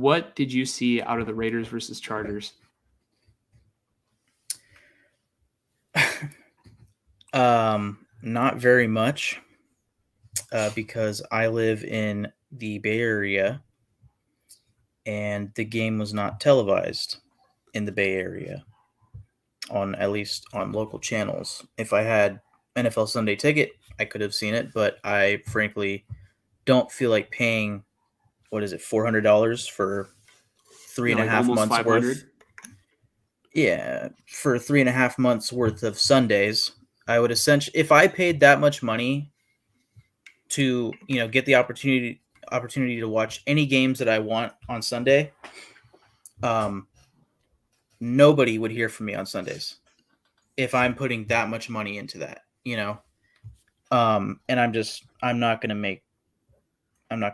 what did you see out of the Raiders versus Chargers? Not very much, because I live in the Bay Area, and the game was not televised in the Bay Area, at least on local channels. If I had NFL Sunday Ticket, I could have seen it, but I frankly don't feel like paying, what is it, $400 for three and a half almost months 500. worth. Yeah, for 3.5 months worth of Sundays. I would essentially, if I paid that much money to, get the opportunity to watch any games that I want on Sunday, nobody would hear from me on Sundays if I'm putting that much money into that, and I'm not going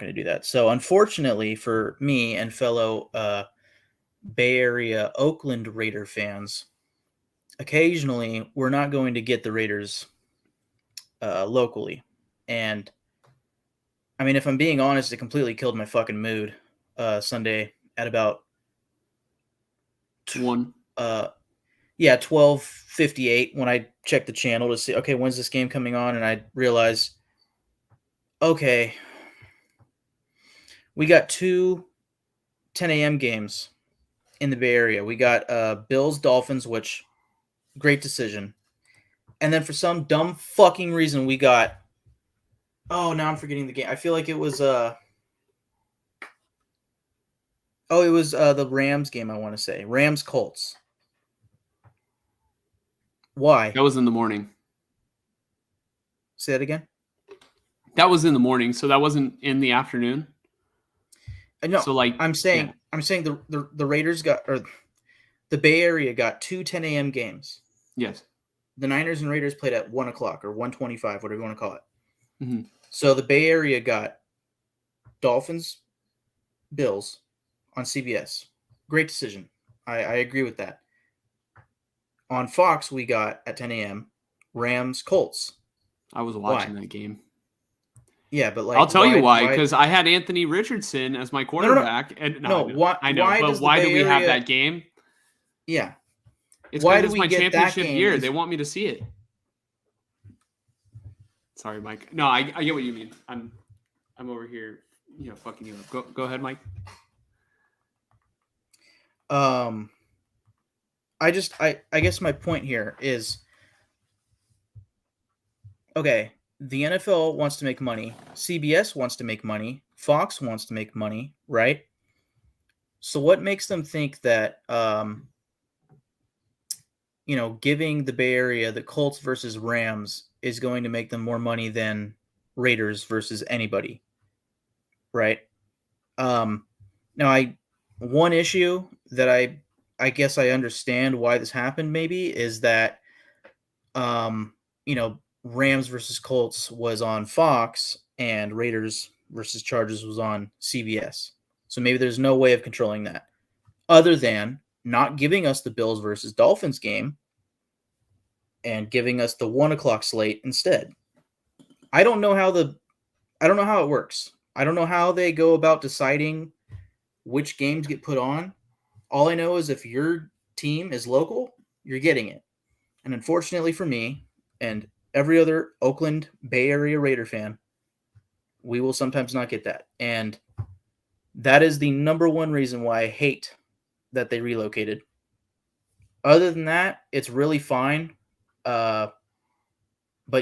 to do that. So unfortunately for me and fellow Bay Area Oakland Raider fans, occasionally we're not going to get the Raiders locally. And I mean, if I'm being honest, it completely killed my fucking mood Sunday at about 12:58 when I checked the channel to see, okay, when's this game coming on? And I realized, okay, we got two 10 a.m. games in the Bay Area. We got Bills Dolphins, which great decision. And then for some dumb fucking reason, we got, oh, now I'm forgetting the game. I feel like it was the Rams game, I want to say. Rams Colts. Why? That was in the morning. Say that again? That was in the morning, so that wasn't in the afternoon. No, so I'm saying the Raiders got, or the Bay Area got two 10 a.m. games. Yes. The Niners and Raiders played at 1 o'clock or 1:25, whatever you want to call it. Mm-hmm. So the Bay Area got Dolphins, Bills on CBS. Great decision. I agree with that. On Fox, we got at 10 a.m. Rams, Colts. I was watching that game. Yeah, but I'll tell you why, because I had Anthony Richardson as my quarterback. I know. But why do we have that game? Yeah. It's because it's my championship year. They want me to see it. Sorry, Mike. No, I get what you mean. I'm over here, fucking you up. Go ahead, Mike. I guess my point here is, okay, the NFL wants to make money. CBS wants to make money. Fox wants to make money, right? So what makes them think that, giving the Bay Area the Colts versus Rams is going to make them more money than Raiders versus anybody, right? Now, one issue that I guess I understand why this happened maybe is that, Rams versus Colts was on Fox and Raiders versus Chargers was on CBS. So maybe there's no way of controlling that other than not giving us the Bills versus Dolphins game and giving us the 1 o'clock slate instead. I don't know how it works. I don't know how they go about deciding which games get put on. All I know is if your team is local, you're getting it. And unfortunately for me and every other Oakland Bay Area Raider fan, we will sometimes not get that. And that is the number one reason why I hate that they relocated. Other than that, it's really fine. But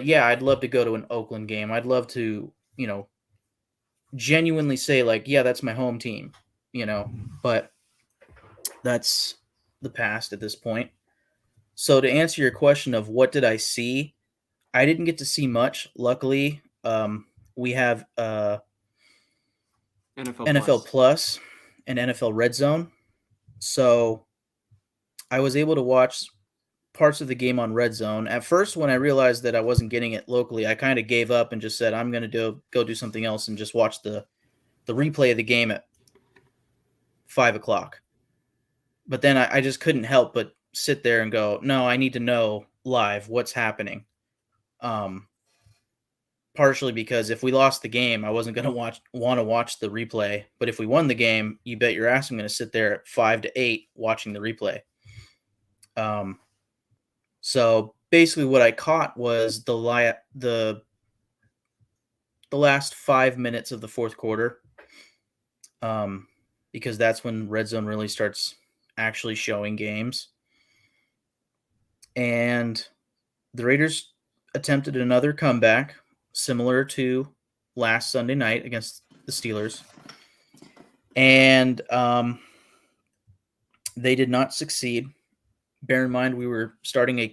yeah, I'd love to go to an Oakland game. I'd love to, genuinely say like, yeah, that's my home team, but that's the past at this point. So to answer your question of what did I see, I didn't get to see much. Luckily, we have NFL Plus and NFL Red Zone. So I was able to watch parts of the game on Red Zone. At first, when I realized that I wasn't getting it locally, I kind of gave up and just said, I'm going to go do something else and just watch the replay of the game at 5 o'clock. But then I just couldn't help but sit there and go, no, I need to know live what's happening. partially because if we lost the game, I wasn't going to want to watch the replay. But if we won the game, you bet your ass I'm going to sit there at 5 to 8 watching the replay. So basically, what I caught was the last 5 minutes of the fourth quarter, because that's when Red Zone really starts actually showing games. And the Raiders attempted another comeback similar to last Sunday night against the Steelers. And they did not succeed. Bear in mind, we were starting a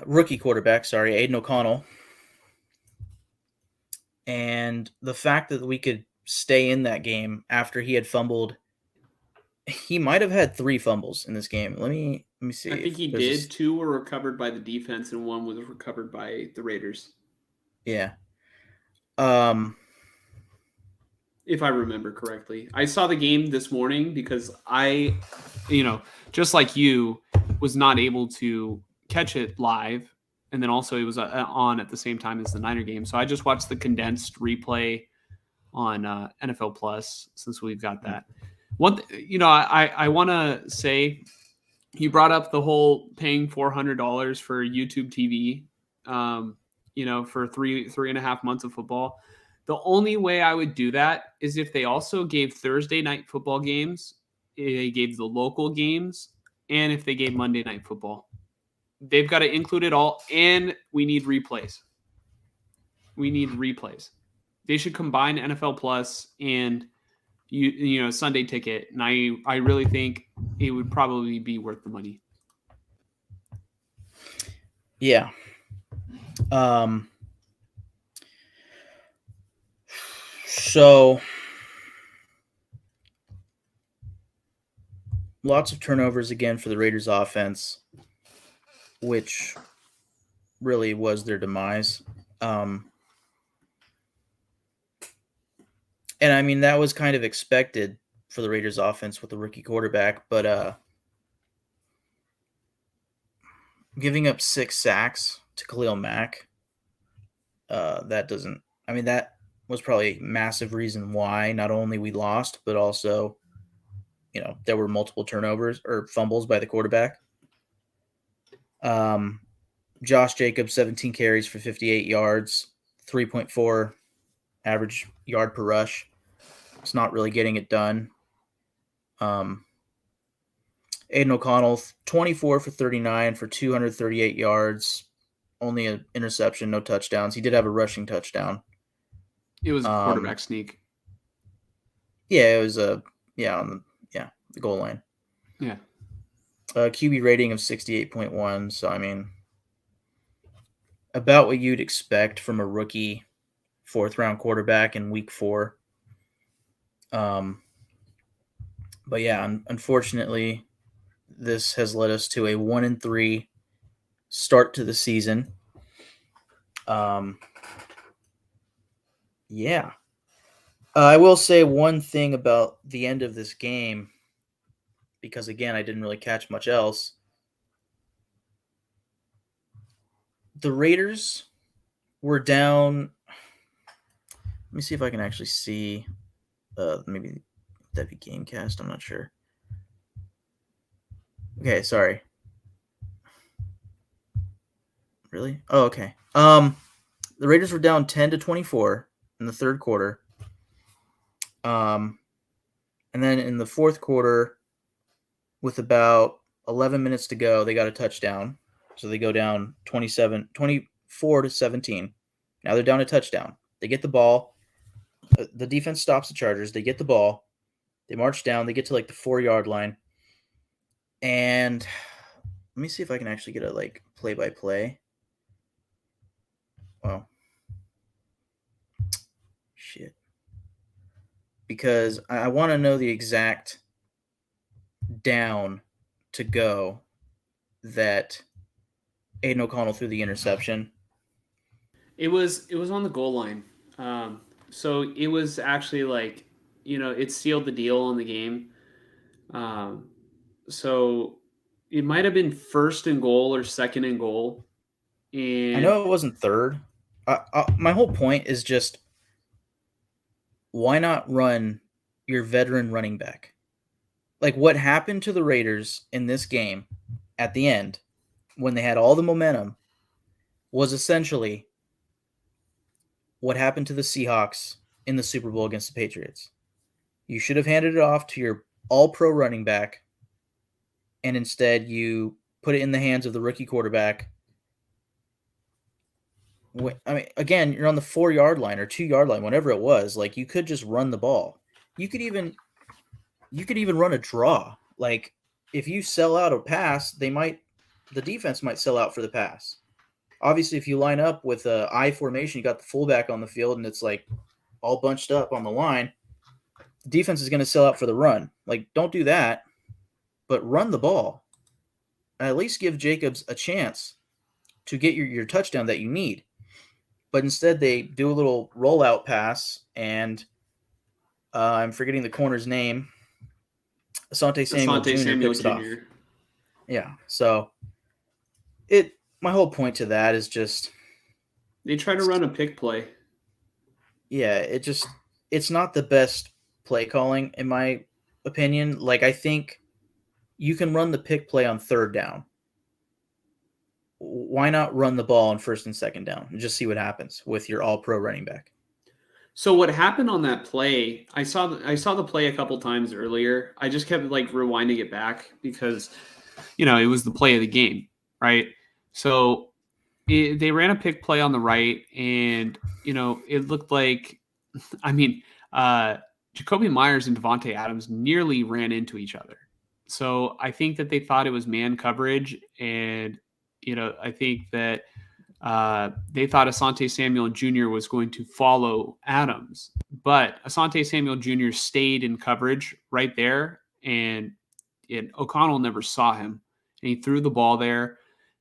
rookie quarterback, Aiden O'Connell. And the fact that we could stay in that game after he had fumbled, he might have had 3 fumbles in this game. Let me see. I think he did. 2 were recovered by the defense, and 1 was recovered by the Raiders. Yeah. If I remember correctly. I saw the game this morning because I, just like you, was not able to catch it live. And then also it was on at the same time as the Niner game. So I just watched the condensed replay on NFL Plus since we've got that. I want to say you brought up the whole paying $400 for YouTube TV, for 3.5 months of football. The only way I would do that is if they also gave Thursday night football games, they gave the local games, and if they gave Monday night football. They've got to include it all, and we need replays. They should combine NFL Plus and Sunday Ticket, and I really think it would probably be worth the money. Yeah. So lots of turnovers again for the Raiders offense, which really was their demise. And I mean, that was kind of expected for the Raiders offense with the rookie quarterback, but giving up 6 sacks to Khalil Mack, that was probably a massive reason why not only we lost, but also, there were multiple turnovers or fumbles by the quarterback. Josh Jacobs, 17 carries for 58 yards, 3.4 average yard per rush. It's not really getting it done. Aiden O'Connell, 24 for 39 for 238 yards, only an interception, no touchdowns. He did have a rushing touchdown. It was a quarterback sneak. Yeah, it was the goal line. Yeah. QB rating of 68.1. So, I mean, about what you'd expect from a rookie 4th-round quarterback in week 4. But yeah, unfortunately, this has led us to a 1-3 start to the season. Yeah. I will say one thing about the end of this game, because again, I didn't really catch much else. The Raiders were down. Let me see if I can actually see. Maybe that'd be Gamecast. I'm not sure. Okay, sorry. Really? Oh, okay. The Raiders were down 10-24 in the third quarter. And then in the fourth quarter, with about 11 minutes to go, they got a touchdown. So they go down 24-17. Now they're down a touchdown. They get the ball. The defense stops the Chargers. They get the ball. They march down. They get to like the 4-yard line. And let me see if I can actually get a play-by-play. Well, shit. Because I want to know the exact down to go that Aiden O'Connell threw the interception. It was on the goal line. So it was actually it sealed the deal in the game. So it might have been 1st and goal or 2nd and goal. I And know it wasn't third. My whole point is just why not run your veteran running back? Like what happened to the Raiders in this game at the end when they had all the momentum was essentially what happened to the Seahawks in the Super Bowl against the Patriots. You should have handed it off to your all pro running back, and instead you put it in the hands of the rookie quarterback. I mean, again, you're on the 4 yard line or 2 yard line, whatever it was. Like you could just run the ball. You could even run a draw. Like if you sell out a pass, the defense might sell out for the pass. Obviously, if you line up with a I formation, you got the fullback on the field, and it's like all bunched up on the line. The defense is going to sell out for the run. Like, don't do that, but run the ball. At least give Jacobs a chance to get your touchdown that you need. But instead, they do a little rollout pass, and I'm forgetting the corner's name. Asante Samuel Asante Jr. Samuel picks it off. Jr. Yeah, so my whole point to that is just They try to run a pick play. yeah, it's not the best play calling in my opinion. Like I think you can run the pick play on third down. Why not run the ball on first and second down and just see what happens with your all pro running back? So what happened on that play? I saw the play a couple times earlier. I just kept like rewinding it back because it was the play of the game, right? So they ran a pick play on the right, and it looked like, I mean, Jacoby Myers and Devontae Adams nearly ran into each other. So I think that they thought it was man coverage, and I think that they thought Asante Samuel Jr. was going to follow Adams, but Asante Samuel Jr. stayed in coverage right there, and O'Connell never saw him, and he threw the ball there.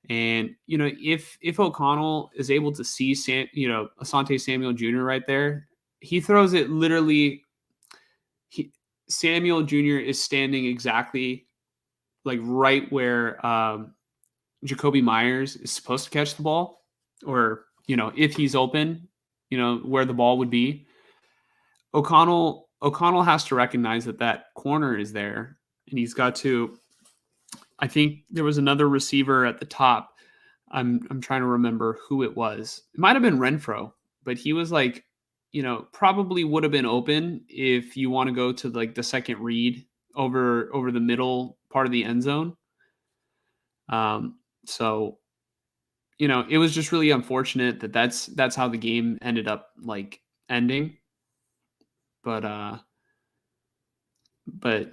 And if O'Connell is able to see Asante Samuel Jr. right there, he throws it literally. Samuel Jr. is standing exactly like right where Jacoby Myers is supposed to catch the ball, or if he's open, where the ball would be. O'Connell has to recognize that corner is there, and he's got to. I think there was another receiver at the top. I'm trying to remember who it was. It might have been Renfro, but he was like, probably would have been open if you want to go to like the second read over the middle part of the end zone. So it was just really unfortunate that's how the game ended up like ending. But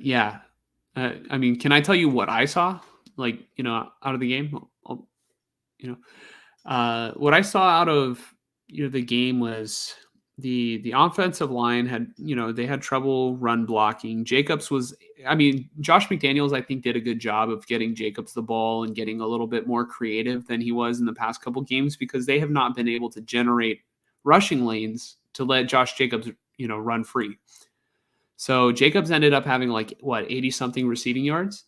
yeah, I mean, can I tell you what I saw? Like, out of the game, what I saw out of the game was the offensive line had they had trouble run blocking. Josh McDaniels, I think, did a good job of getting Jacobs the ball and getting a little bit more creative than he was in the past couple games, because they have not been able to generate rushing lanes to let Josh Jacobs run free. So Jacobs ended up having 80 something receiving yards.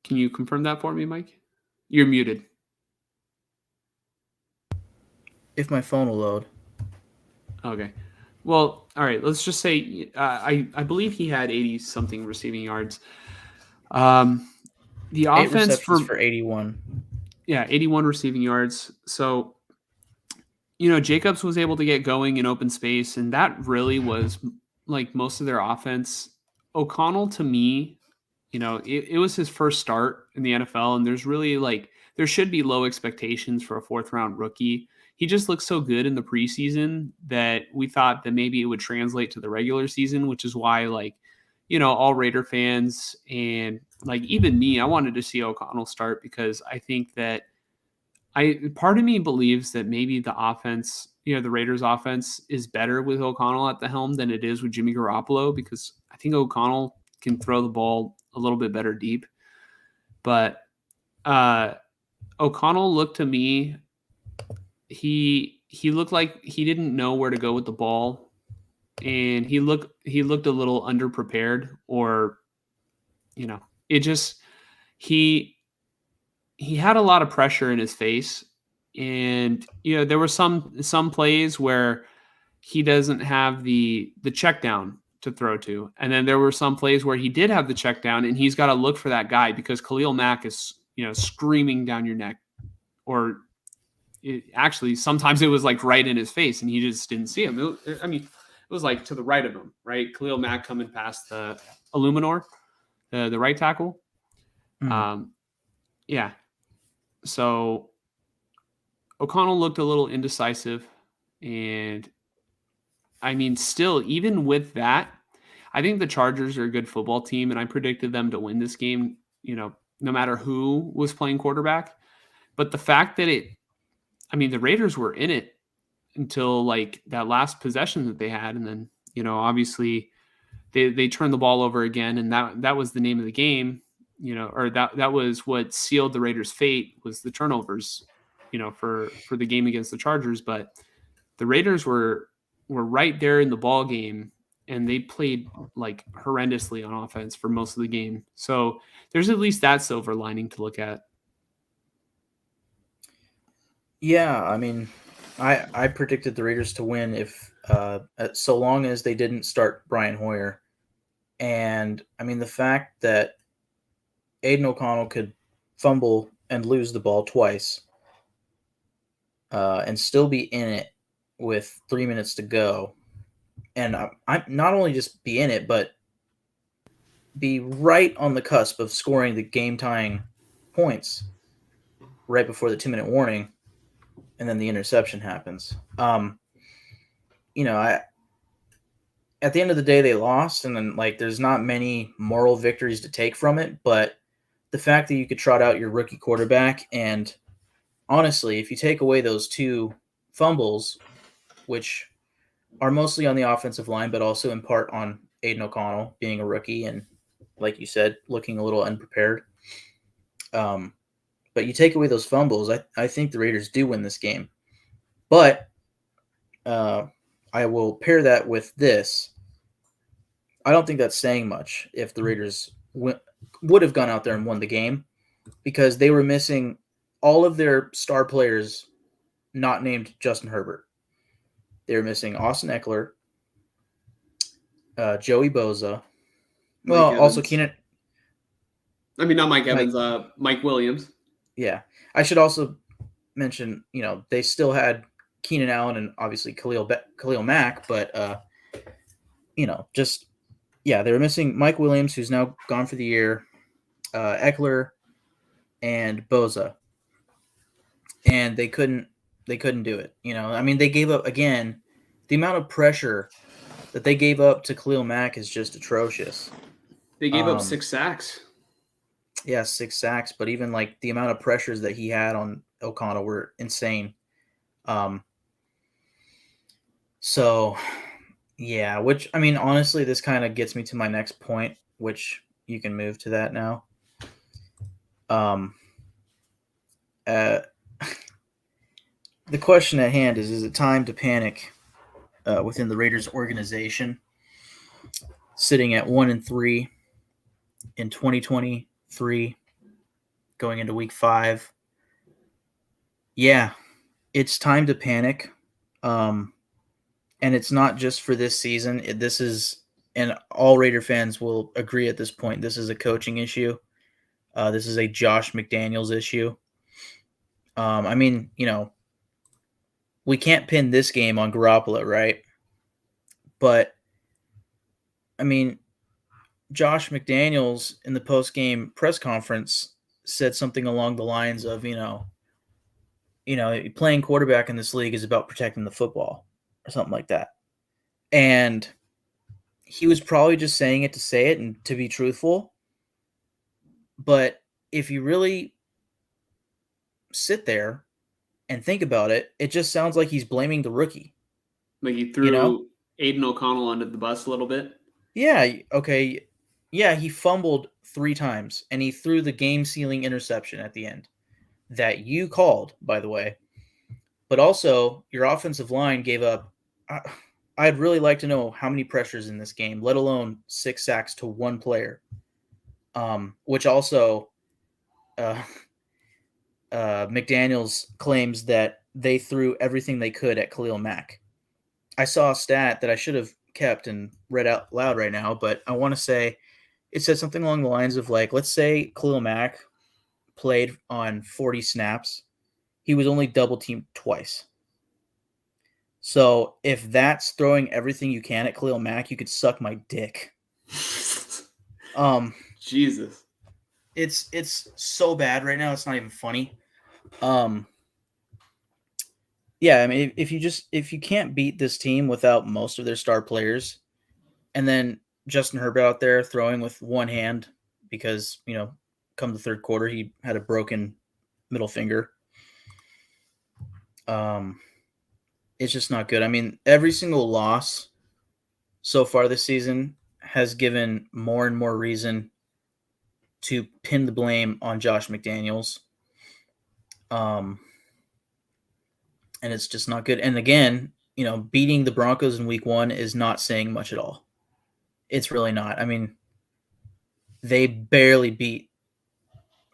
Can you confirm that for me, Mike? You're muted. If my phone will load. Okay. Well, all right. Let's just say I believe he had 80 something receiving yards. The 8 offense for 81. Yeah, 81 receiving yards. So Jacobs was able to get going in open space, and that really was like most of their offense. O'Connell, to me, it was his first start in the NFL, and there's really there should be low expectations for a 4th round rookie. He just looks so good in the preseason that we thought that maybe it would translate to the regular season, which is why all Raider fans and even me, I wanted to see O'Connell start, because I think that part of me believes that maybe the offense, the Raiders offense is better with O'Connell at the helm than it is with Jimmy Garoppolo, because I think O'Connell can throw the ball a little bit better deep. But O'Connell looked to me, he looked like he didn't know where to go with the ball, and he looked a little underprepared, or it just he had a lot of pressure in his face, and there were some plays where he doesn't have the check down to throw to, and then there were some plays where he did have the check down, and he's got to look for that guy because Khalil Mack is screaming down your neck, or actually sometimes it was like right in his face, and he just didn't see him. It was like to the right of him, right? Khalil Mack coming past the Illuminor, the right tackle. Yeah. So O'Connell looked a little indecisive, and still, even with that, I think the Chargers are a good football team, and I predicted them to win this game, no matter who was playing quarterback. But the fact that the Raiders were in it until like that last possession that they had, and then obviously they turned the ball over again, and that was the name of the game, or that was what sealed the Raiders' fate, was the turnovers, for the game against the Chargers. But the Raiders were right there in the ball game, and they played like horrendously on offense for most of the game. So there's at least that silver lining to look at. Yeah, I predicted the Raiders to win if so long as they didn't start Brian Hoyer. And the fact that Aiden O'Connell could fumble and lose the ball twice and still be in it with 3 minutes to go, and I'm not only just be in it, but be right on the cusp of scoring the game-tying points right before the 2-minute warning, and then the interception happens. At the end of the day, they lost, and then there's not many moral victories to take from it. But the fact that you could trot out your rookie quarterback, and honestly, if you take away those 2 fumbles, which are mostly on the offensive line, but also in part on Aiden O'Connell being a rookie and, like you said, looking a little unprepared. But you take away those fumbles, I think the Raiders do win this game. But I will pair that with this. I don't think that's saying much if the Raiders would have gone out there and won the game, because they were missing all of their star players not named Justin Herbert. They were missing Austin Eckler, Joey Bosa. Well, also Keenan. Not Mike Evans, Mike Williams. Yeah. I should also mention, they still had Keenan Allen and obviously Khalil Mack, but they were missing Mike Williams, who's now gone for the year, Eckler, and Bosa, and they couldn't do it. They gave up again. The amount of pressure that they gave up to Khalil Mack is just atrocious. They gave up 6 sacks. Yeah, 6 sacks, but even the amount of pressures that he had on O'Connell were insane. So, yeah, which, honestly, this kind of gets me to my next point, which you can move to that now. The question at hand is it time to panic within the Raiders organization, sitting at 1-3 in 2023, going into week 5? Yeah, it's time to panic. And it's not just for this season. This is, and all Raider fans will agree at this point, this is a coaching issue. This is a Josh McDaniels issue. We can't pin this game on Garoppolo, right? But, Josh McDaniels in the post-game press conference said something along the lines of, playing quarterback in this league is about protecting the football, or something like that. And he was probably just saying it to say it and to be truthful. But if you really sit there and think about it, it just sounds like he's blaming the rookie. Like he threw Aiden O'Connell under the bus a little bit? Yeah, okay. Yeah, he fumbled 3 times, and he threw the game-sealing interception at the end that you called, by the way. But also, your offensive line gave up. I'd really like to know how many pressures in this game, let alone 6 sacks to 1 player. which also uh, McDaniels claims that they threw everything they could at Khalil Mack. I saw a stat that I should have kept and read out loud right now, but I want to say it said something along the lines of like, let's say Khalil Mack played on 40 snaps. He was only double teamed twice. So if that's throwing everything you can at Khalil Mack, you could suck my dick. Jesus. It's so bad right now. It's not even funny. Yeah, I mean, if you can't beat this team without most of their star players, and then Justin Herbert out there throwing with one hand because come the third quarter he had a broken middle finger. It's just not good. I mean, every single loss so far this season has given more and more reason to pin the blame on Josh McDaniels. And it's just not good. And again, beating the Broncos in week 1 is not saying much at all. It's really not. I mean, they barely beat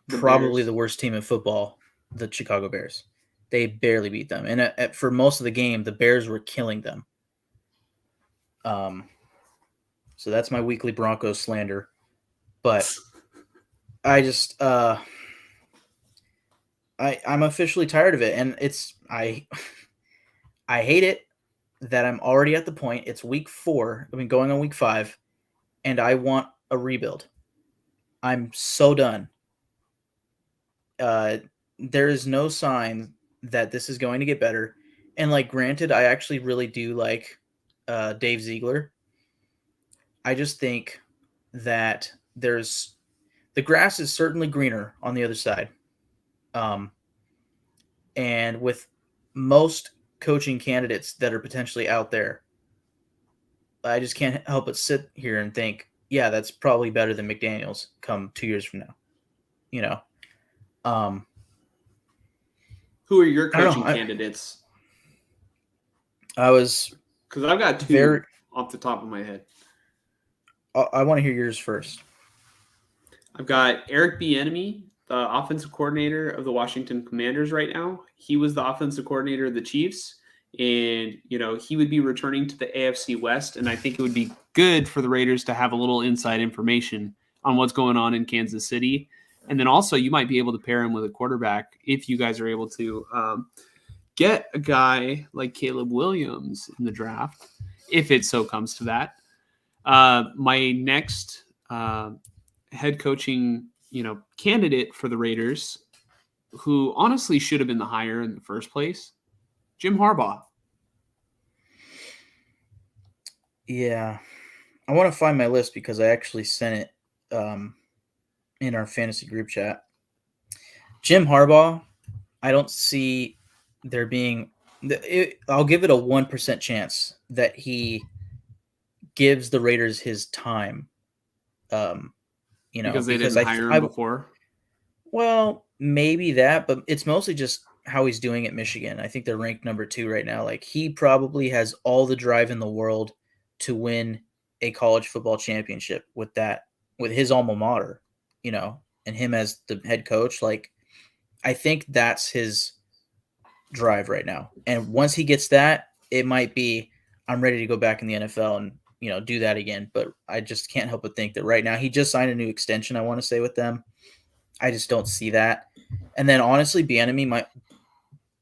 probably the worst team in football, the Chicago Bears. They barely beat them. And for most of the game, the Bears were killing them. So that's my weekly Broncos slander. But I just I'm officially tired of it, and I hate it that I'm already at the point. It's week 4. I mean, going on week 5, and I want a rebuild. I'm so done. There is no sign that this is going to get better. And granted, I actually really do like Dave Ziegler. I just think that the grass is certainly greener on the other side. And with most coaching candidates that are potentially out there, I just can't help but sit here and think, yeah, that's probably better than McDaniels come 2 years from now. Who are your coaching candidates? Because I've got 2 off the top of my head. I want to hear yours first. I've got Eric Bieniemy, the offensive coordinator of the Washington Commanders right now. He was the offensive coordinator of the Chiefs, and he would be returning to the AFC West, and I think it would be good for the Raiders to have a little inside information on what's going on in Kansas City. And then also you might be able to pair him with a quarterback if you guys are able to get a guy like Caleb Williams in the draft, if it so comes to that. My next head coaching candidate for the Raiders, who honestly should have been the hire in the first place, Jim Harbaugh. Yeah. I want to find my list because I actually sent it in our fantasy group chat. Jim Harbaugh, I don't see there being I'll give it a 1% chance that he gives the Raiders his time. Because they didn't hire him before? Well, maybe that, but it's mostly just how he's doing at Michigan. I think they're ranked number 2 right now. He probably has all the drive in the world to win a college football championship with his alma mater, and him as the head coach. I think that's his drive right now. And once he gets that, it might be, I'm ready to go back in the NFL and, do that again. But I just can't help but think that right now he just signed a new extension, I want to say, with them. I just don't see that. And then honestly, Bieniemy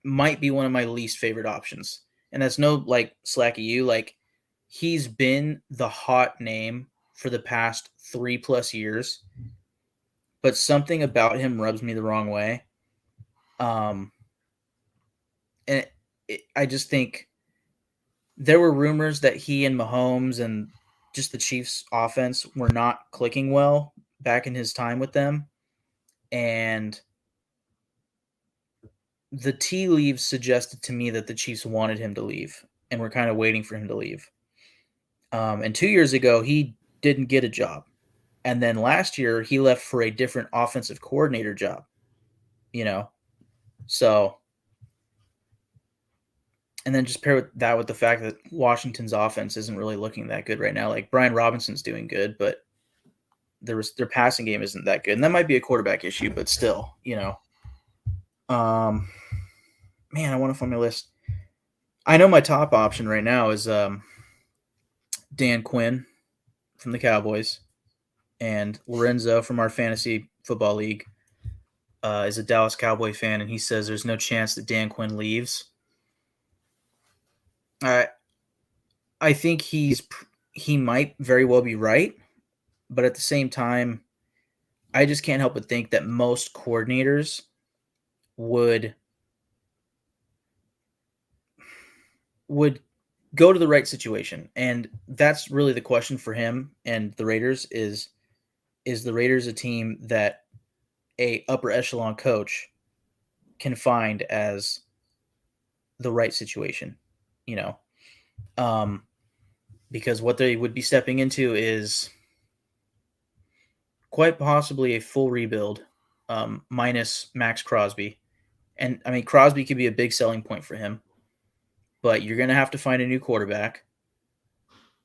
might be one of my least favorite options. And that's no slack at you. He's been the hot name for the past 3+ years, but something about him rubs me the wrong way. And I just think there were rumors that he and Mahomes and just the Chiefs offense were not clicking well back in his time with them. And the tea leaves suggested to me that the Chiefs wanted him to leave and were kind of waiting for him to leave. And 2 years ago, he didn't get a job. And then last year, he left for a different offensive coordinator job, So, and then just pair that with the fact that Washington's offense isn't really looking that good right now. Brian Robinson's doing good, but their passing game isn't that good, and that might be a quarterback issue, but still, man, I want to find my list. I know my top option right now is Dan Quinn from the Cowboys, and Lorenzo from our fantasy football league is a Dallas Cowboy fan, and he says there's no chance that Dan Quinn leaves. I think he might very well be right, but at the same time, I just can't help but think that most coordinators would go to the right situation, and that's really the question for him and the Raiders is the Raiders a team that a upper echelon coach can find as the right situation, because what they would be stepping into is quite possibly a full rebuild, minus Max Crosby. And I mean, Crosby could be a big selling point for him, but you're going to have to find a new quarterback.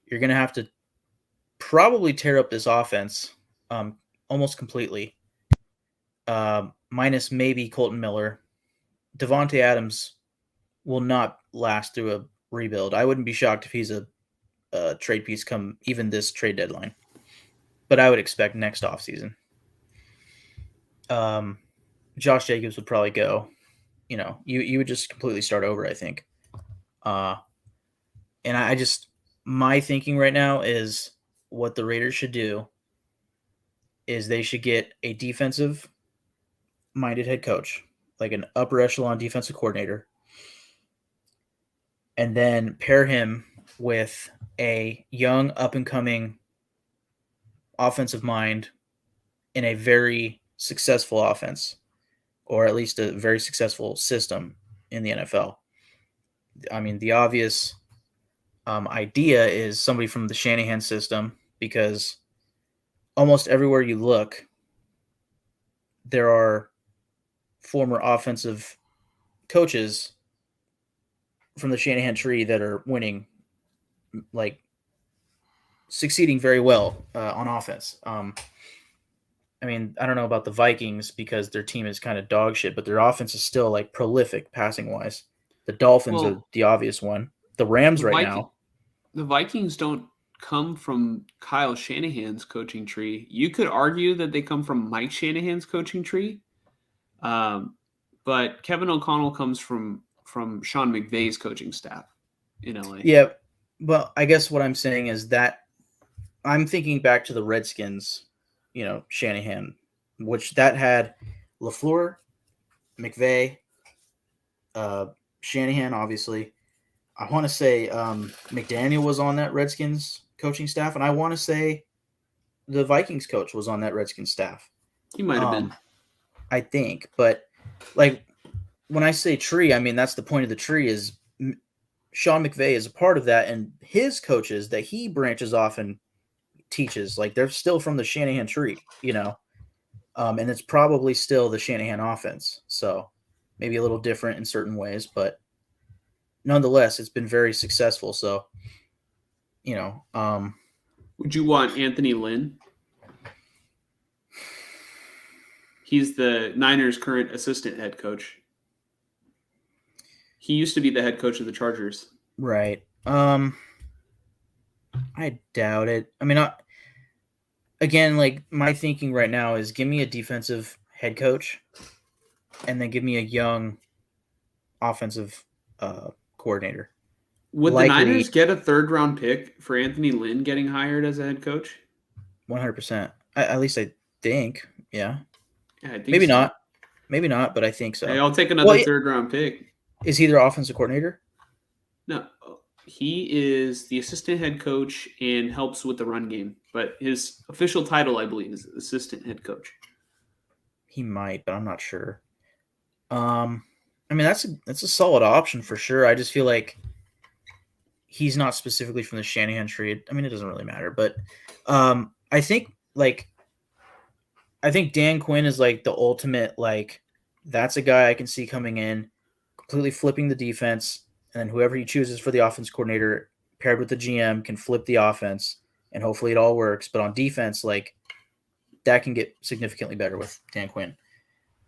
You're going to have to probably tear up this offense almost completely, minus maybe Colton Miller. Devontae Adams will not last through a rebuild. I wouldn't be shocked if he's a trade piece come even this trade deadline, but I would expect next offseason. Josh Jacobs would probably go. You would just completely start over, I think. And my thinking right now is what the Raiders should do is they should get a defensive-minded head coach, like an upper echelon defensive coordinator, and then pair him with a young, up-and-coming offensive mind in a very successful offense, or at least a very successful system in the NFL. I mean, the obvious idea is somebody from the Shanahan system, because almost everywhere you look, there are former offensive coaches from the Shanahan tree that are winning, like succeeding very well on offense. I mean, I don't know about the Vikings because their team is kind of dog shit, but their offense is still like prolific passing wise. The Dolphins are the obvious one. The Rams now. The Vikings don't come from Kyle Shanahan's coaching tree. You could argue that they come from Mike Shanahan's coaching tree. But Kevin O'Connell comes from Sean McVay's coaching staff in LA. Yeah, but I guess what I'm saying is that I'm thinking back to the Redskins, Shanahan, which that had LaFleur, McVay, Shanahan, obviously. I want to say McDaniel was on that Redskins coaching staff, and I want to say the Vikings coach was on that Redskins staff. He might have been. I think, but like when I say tree, I mean that's the point of the tree is Sean McVay is a part of that, and his coaches that he branches off and teaches, like they're still from the Shanahan tree, and it's probably still the Shanahan offense. So maybe a little different in certain ways, but nonetheless, it's been very successful. So, would you want Anthony Lynn? He's the Niners' current assistant head coach. He used to be the head coach of the Chargers. Right. I doubt it. I mean, again, like my thinking right now is give me a defensive head coach and then give me a young offensive coordinator. Would the Niners get a third-round pick for Anthony Lynn getting hired as a head coach? 100%. At least I think, yeah. Yeah, I think maybe not. Maybe not, but I think so. Hey, I'll take another third-round pick. Is he their offensive coordinator? No, he is the assistant head coach and helps with the run game. But his official title, I believe, is assistant head coach. He might, but I'm not sure. I mean, that's a solid option for sure. I just feel like he's not specifically from the Shanahan tree. I mean, it doesn't really matter, but I think Dan Quinn is like the ultimate, like that's a guy I can see coming in, completely flipping the defense, and then whoever he chooses for the offense coordinator paired with the GM can flip the offense, and hopefully it all works. But on defense, like that can get significantly better with Dan Quinn.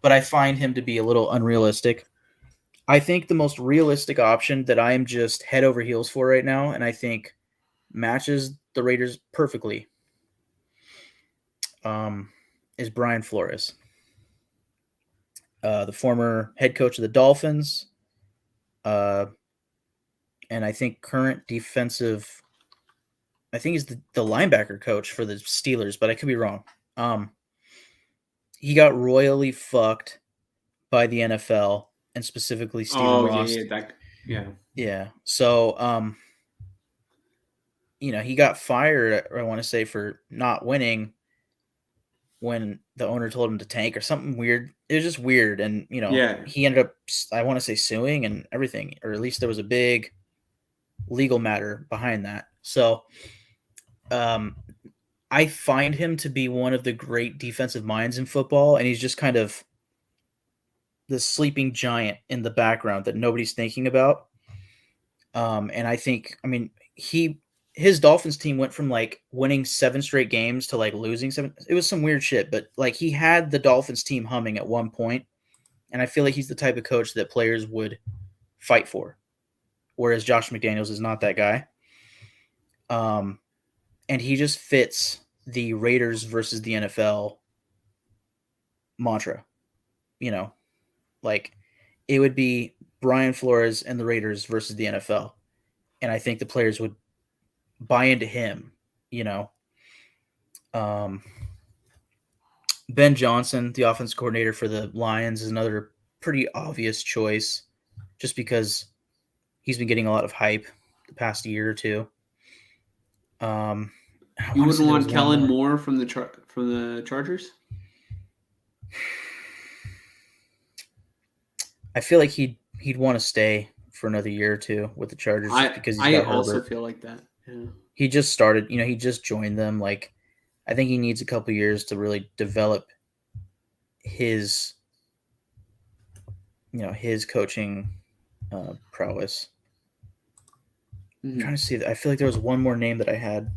But I find him to be a little unrealistic. I think the most realistic option that I am just head over heels for right now, and I think matches the Raiders perfectly, is Brian Flores, the former head coach of the Dolphins, and I think current defensive. I think he's the linebacker coach for the Steelers, but I could be wrong. He got royally fucked by the NFL and specifically Stephen Ross. Yeah. So, he got fired, I want to say, for not winning when the owner told him to tank or something weird. It was just weird. And, he ended up, I want to say, suing and everything, or at least there was a big legal matter behind that. So, I find him to be one of the great defensive minds in football, and he's just kind of the sleeping giant in the background that nobody's thinking about. And I think, his Dolphins team went from like winning 7 straight games to like losing 7. It was some weird shit, but like he had the Dolphins team humming at one point, and I feel like he's the type of coach that players would fight for, whereas Josh McDaniels is not that guy. And he just fits the Raiders versus the NFL mantra. Like it would be Brian Flores and the Raiders versus the NFL. And I think the players would buy into him, Ben Johnson, the offense coordinator for the Lions, is another pretty obvious choice just because he's been getting a lot of hype the past year or two. You wouldn't want Kellen Moore from the Chargers? I feel like he'd want to stay for another year or two with the Chargers because I also feel like that. Yeah. He just started, he just joined them. Like, I think he needs a couple years to really develop his, his coaching prowess. Mm-hmm. I'm trying to see that. I feel like there was one more name that I had.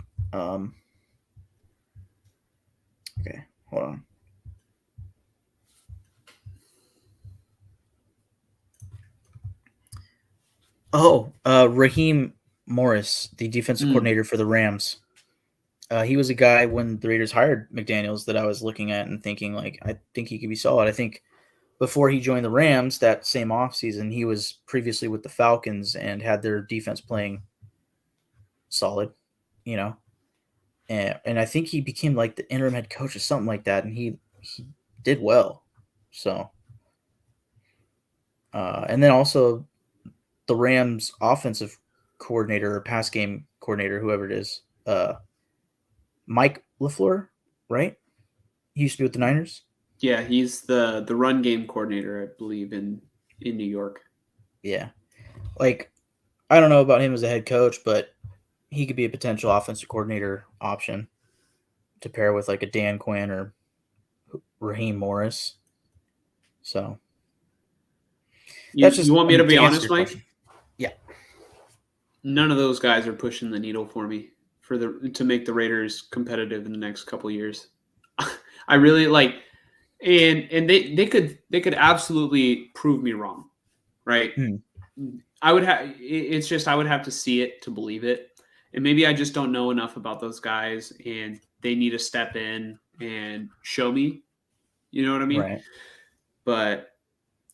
Okay, hold on. Oh, Raheem Morris, the defensive coordinator for the Rams. He was a guy when the Raiders hired McDaniels that I was looking at and thinking, like, I think he could be solid. I think before he joined the Rams that same offseason, he was previously with the Falcons and had their defense playing solid, And I think he became like the interim head coach or something like that, and he did well. So, and then also the Rams offensive coordinator or pass game coordinator, whoever it is, Mike LaFleur, right? He used to be with the Niners. Yeah, he's the run game coordinator, I believe, in New York. Yeah. Like, I don't know about him as a head coach, but he could be a potential offensive coordinator option to pair with like a Dan Quinn or Raheem Morris. So you want me to be honest, Mike? Question. Yeah. None of those guys are pushing the needle for me to make the Raiders competitive in the next couple of years. I really like, and they could absolutely prove me wrong, right? I would have. It's just I would have to see it to believe it. And maybe I just don't know enough about those guys, and they need to step in and show me. You know what I mean? Right. But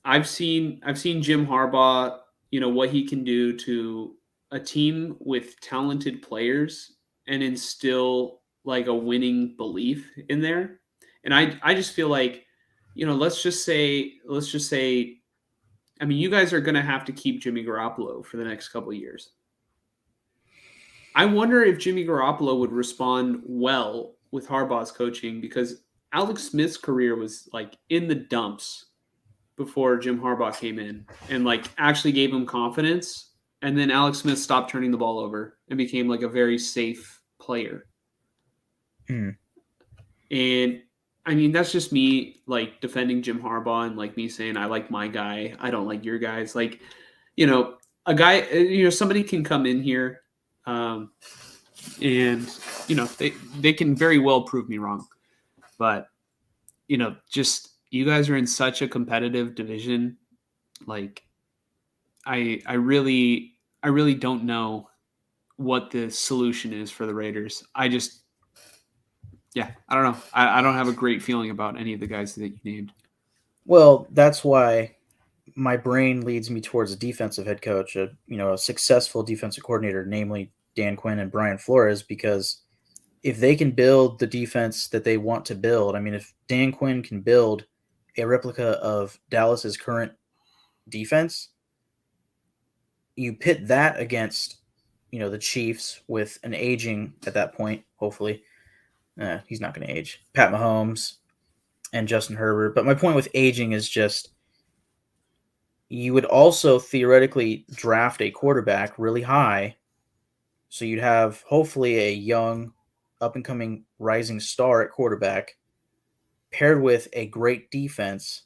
I've seen Jim Harbaugh, what he can do to a team with talented players and instill like a winning belief in there. And I just feel like, let's just say, I mean, you guys are going to have to keep Jimmy Garoppolo for the next couple of years. I wonder if Jimmy Garoppolo would respond well with Harbaugh's coaching, because Alex Smith's career was like in the dumps before Jim Harbaugh came in and like actually gave him confidence. And then Alex Smith stopped turning the ball over and became like a very safe player. And I mean, that's just me like defending Jim Harbaugh and like me saying, I like my guy. I don't like your guys. Like, a guy, somebody can come in here and, they can very well prove me wrong. But just you guys are in such a competitive division. Like, I really don't know what the solution is for the Raiders. I don't know. I don't have a great feeling about any of the guys that you named. Well, that's why my brain leads me towards a defensive head coach, a successful defensive coordinator, namely Dan Quinn and Brian Flores, because if they can build the defense that they want to build, I mean, if Dan Quinn can build a replica of Dallas's current defense, you pit that against, the Chiefs with an aging at that point, hopefully. He's not going to age. Pat Mahomes and Justin Herbert. But my point with aging is just you would also theoretically draft a quarterback really high. So you'd have hopefully a young, up-and-coming rising star at quarterback paired with a great defense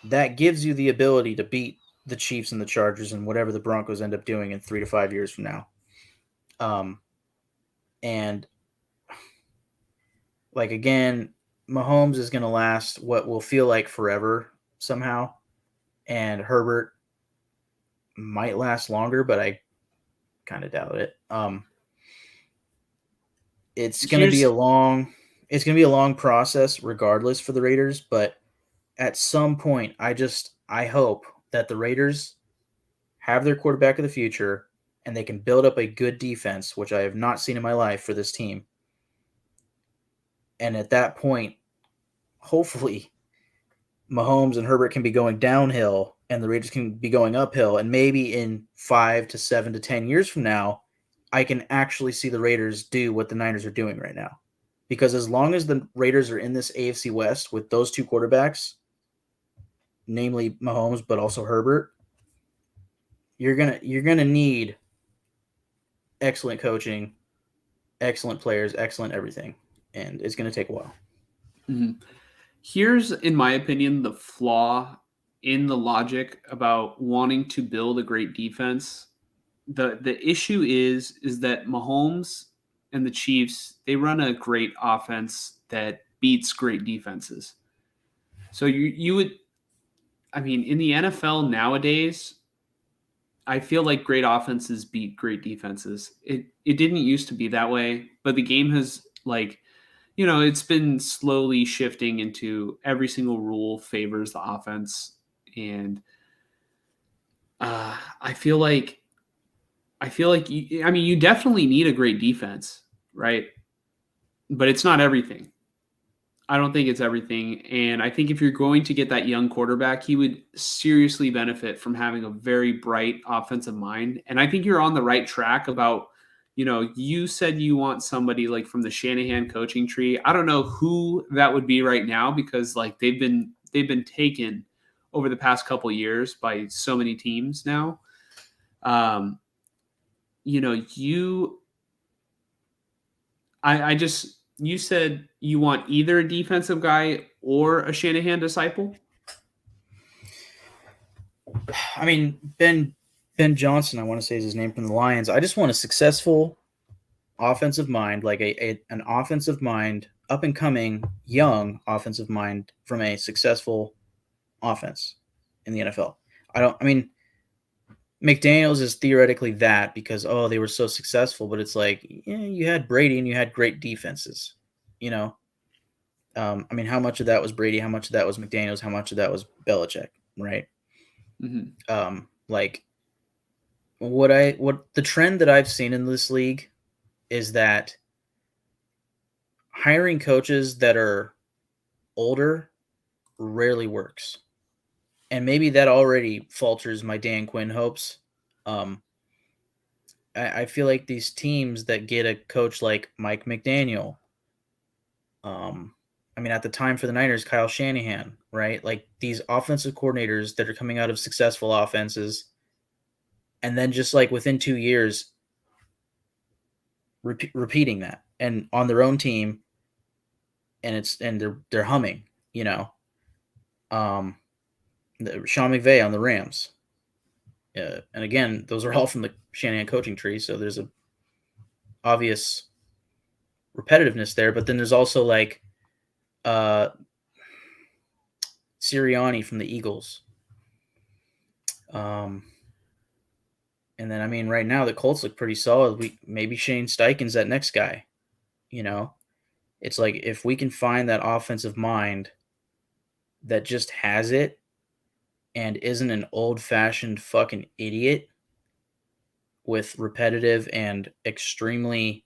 that gives you the ability to beat the Chiefs and the Chargers and whatever the Broncos end up doing in 3 to 5 years from now. And like, again, Mahomes is going to last what will feel like forever somehow. And Herbert might last longer, but I kind of doubt it. It's going to be a long process regardless for the Raiders, but at some point I hope that the Raiders have their quarterback of the future and they can build up a good defense, which I have not seen in my life for this team. And at that point, hopefully Mahomes and Herbert can be going downhill and the Raiders can be going uphill. And maybe in 5 to 7 to 10 years from now, I can actually see the Raiders do what the Niners are doing right now. Because as long as the Raiders are in this AFC West with those two quarterbacks, namely Mahomes, but also Herbert, you're gonna need excellent coaching, excellent players, excellent everything. And it's going to take a while. Mm-hmm. Here's, in my opinion, the flaw in the logic about wanting to build a great defense. The issue is that Mahomes and the Chiefs, they run a great offense that beats great defenses. So you would, I mean, in the NFL nowadays, I feel like great offenses beat great defenses. It didn't used to be that way, but the game has, like, it's been slowly shifting into every single rule favors the offense. And I feel like you definitely need a great defense, right? But it's not everything. I don't think it's everything. And I think if you're going to get that young quarterback, he would seriously benefit from having a very bright offensive mind. And I think you're on the right track about, you said you want somebody like from the Shanahan coaching tree. I don't know who that would be right now because like they've been taken over the past couple of years by so many teams now. You said you want either a defensive guy or a Shanahan disciple? I mean, Ben Johnson, I want to say is his name, from the Lions. I just want a successful offensive mind, like an offensive mind, up and coming, young offensive mind from a successful offense in the NFL. McDaniels is theoretically that because, they were so successful, but it's like, you had Brady and you had great defenses, how much of that was Brady? How much of that was McDaniels? How much of that was Belichick? Right. Mm-hmm. What the trend that I've seen in this league is that hiring coaches that are older rarely works. And maybe that already falters my Dan Quinn hopes. I feel like these teams that get a coach like Mike McDaniel, at the time for the Niners, Kyle Shanahan, right? Like these offensive coordinators that are coming out of successful offenses, and then just like within 2 years, repeating that and on their own team, and they're humming, Sean McVay on the Rams. And again, those are all from the Shanahan coaching tree, so there's a obvious repetitiveness there, but then there's also like Sirianni from the Eagles. And then I mean, right now the Colts look pretty solid. Maybe Shane Steichen's that next guy. You know, it's like if we can find that offensive mind that just has it and isn't an old-fashioned fucking idiot with repetitive and extremely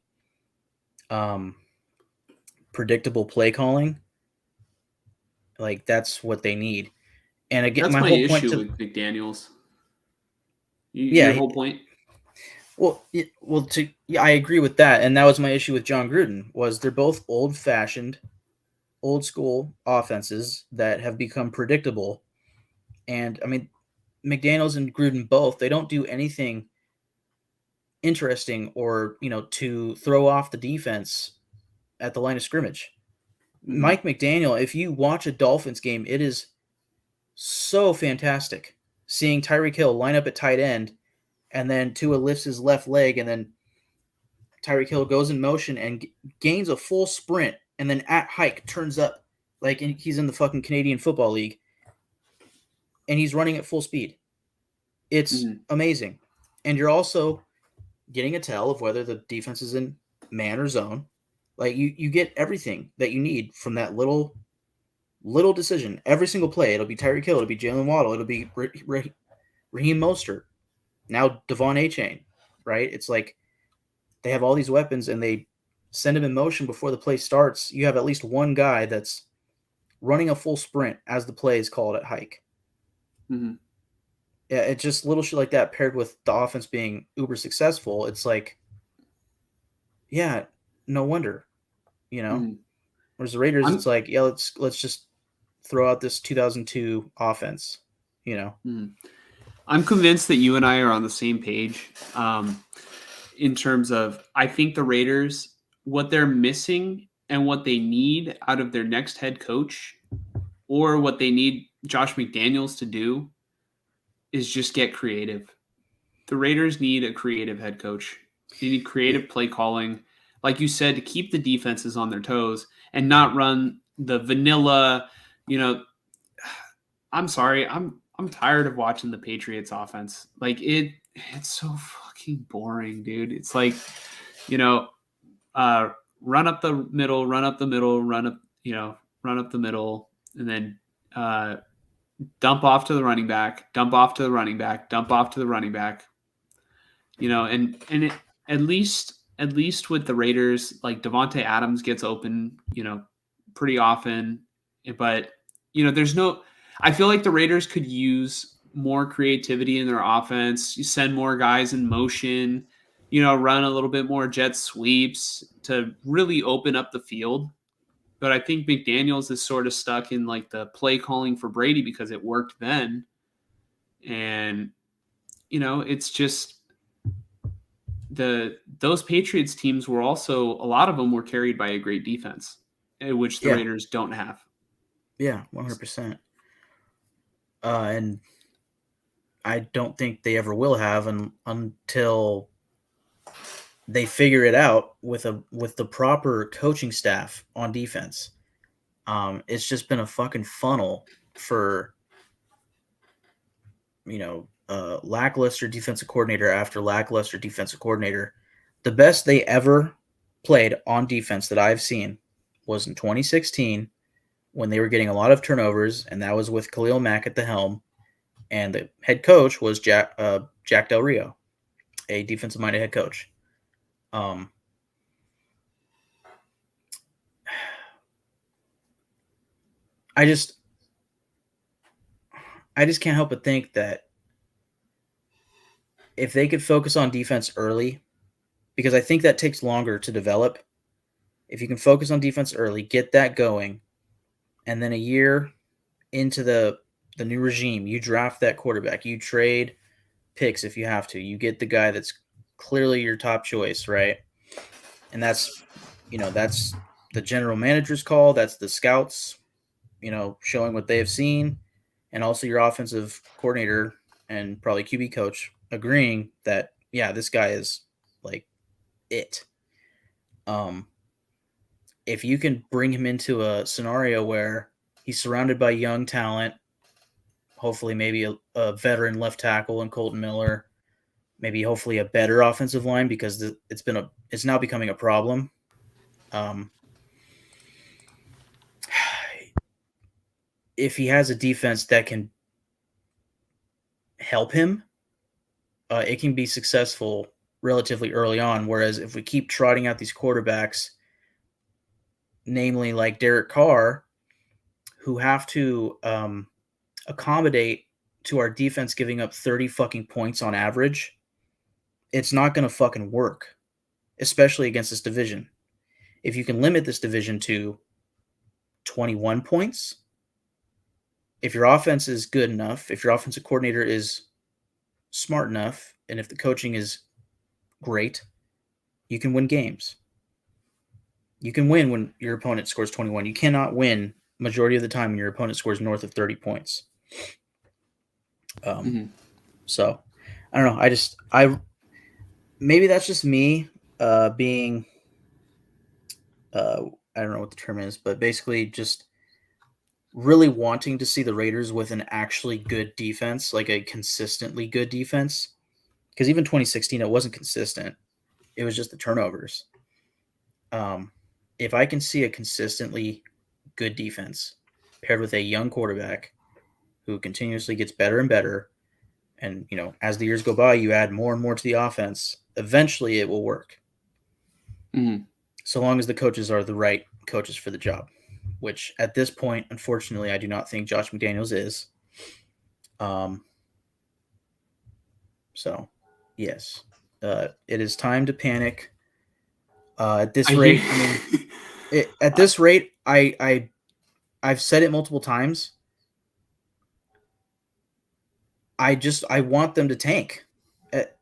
predictable play calling, like that's what they need. And again, That's my my whole point issue to with McDaniels. yeah, Your whole point. I agree with that, and that was my issue with John Gruden. Was they're both old-fashioned, old school offenses that have become predictable, and I mean, McDaniels and Gruden both, they don't do anything interesting or to throw off the defense at the line of scrimmage. Mhm. Mike McDaniel, if you watch a Dolphins game, it is so fantastic seeing Tyreek Hill line up at tight end, and then Tua lifts his left leg, and then Tyreek Hill goes in motion and gains a full sprint, and then at hike turns up like he's in the fucking Canadian Football League, and he's running at full speed. It's amazing. And you're also getting a tell of whether the defense is in man or zone. Like you get everything that you need from that little decision. Every single play, it'll be Tyreek Hill, it'll be Jalen Waddle, it'll be Raheem Mostert, now Devon Achane, right? It's like they have all these weapons and they send him in motion before the play starts. You have at least one guy that's running a full sprint as the play is called at hike. Mm-hmm. Yeah, it's just little shit like that paired with the offense being uber successful. It's like, yeah, no wonder, Mm-hmm. Whereas the Raiders, it's like, yeah, let's just throw out this 2002 offense, Mm-hmm. I'm convinced that you and I are on the same page in terms of I think the Raiders, what they're missing and what they need out of their next head coach, or what they need Josh McDaniels to do, is just get creative. The Raiders need a creative head coach. They need creative play calling, like you said, to keep the defenses on their toes and not run the vanilla. I'm sorry, I'm tired of watching the Patriots offense. Like it's so fucking boring, dude. It's like, run up the middle, run up the middle, run up the middle, and then dump off to the running back, dump off to the running back, dump off to the running back. At least with the Raiders, like Devontae Adams gets open, pretty often, but there's no. I feel like the Raiders could use more creativity in their offense. You send more guys in motion, run a little bit more jet sweeps to really open up the field. But I think McDaniels is sort of stuck in like the play calling for Brady because it worked then. And, it's just those Patriots teams were also, a lot of them were carried by a great defense, which the Raiders don't have. Yeah, 100%. And I don't think they ever will have until they figure it out with the proper coaching staff on defense. It's just been a fucking funnel for lackluster defensive coordinator after lackluster defensive coordinator. The best they ever played on defense that I've seen was in 2016 when they were getting a lot of turnovers, and that was with Khalil Mack at the helm, and the head coach was Jack Del Rio, a defensive-minded head coach. I just can't help but think that if they could focus on defense early, because I think that takes longer to develop. If you can focus on defense early, get that going, and then a year into the new regime, you draft that quarterback, you trade picks if you have to, you get the guy that's clearly your top choice, right? And that's the general manager's call, that's the scouts, showing what they have seen, and also your offensive coordinator and probably QB coach agreeing that, yeah, this guy is like it. if you can bring him into a scenario where he's surrounded by young talent, hopefully maybe a veteran left tackle in Colton Miller, maybe hopefully a better offensive line because it's now becoming a problem. If he has a defense that can help him, it can be successful relatively early on. Whereas if we keep trotting out these quarterbacks, namely like Derek Carr, who have to accommodate to our defense giving up 30 fucking points on average, it's not going to fucking work, especially against this division. If you can limit this division to 21 points, if your offense is good enough, if your offensive coordinator is smart enough, and if the coaching is great, you can win games. You can win when your opponent scores 21. You cannot win majority of the time when your opponent scores north of 30 points. So I don't know. Maybe that's just me being, I don't know what the term is, but basically just really wanting to see the Raiders with an actually good defense, like a consistently good defense. Because even 2016, it wasn't consistent. It was just the turnovers. If I can see a consistently good defense paired with a young quarterback who continuously gets better and better, and as the years go by, you add more and more to the offense, eventually it will work. So long as the coaches are the right coaches for the job, which at this point, unfortunately, I do not think Josh McDaniels is. So, yes, it is time to panic. At this rate, I've said it multiple times. I want them to tank.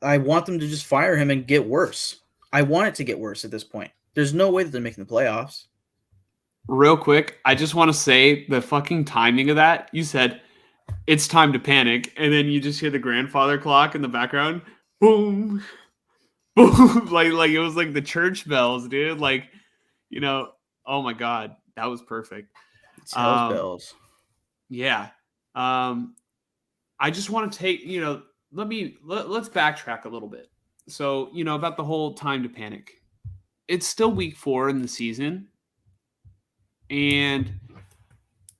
I want them to just fire him and get worse. I want it to get worse at this point. There's no way that they're making the playoffs. Real quick, I just want to say the fucking timing of that. You said it's time to panic, and then you just hear the grandfather clock in the background. Boom. Boom. like it was like the church bells, dude. Like, oh my God. That was perfect. It's hell's bells. Yeah. I just want to take, let's backtrack a little bit. So, about the whole time to panic. It's still week 4 in the season. And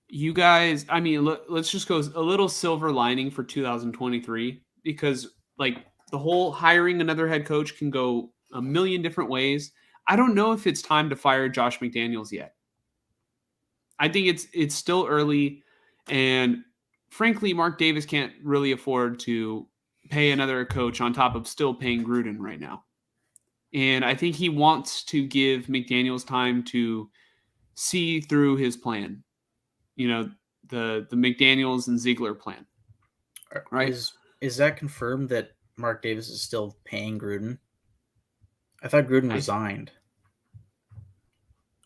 you guys, let's just go a little silver lining for 2023 because the whole hiring another head coach can go a million different ways. I don't know if it's time to fire Josh McDaniels yet. I think it's still early, and frankly, Mark Davis can't really afford to pay another coach on top of still paying Gruden right now. And I think he wants to give McDaniels time to see through his plan. The McDaniels and Ziegler plan. Right? Is that confirmed that Mark Davis is still paying Gruden? I thought Gruden resigned.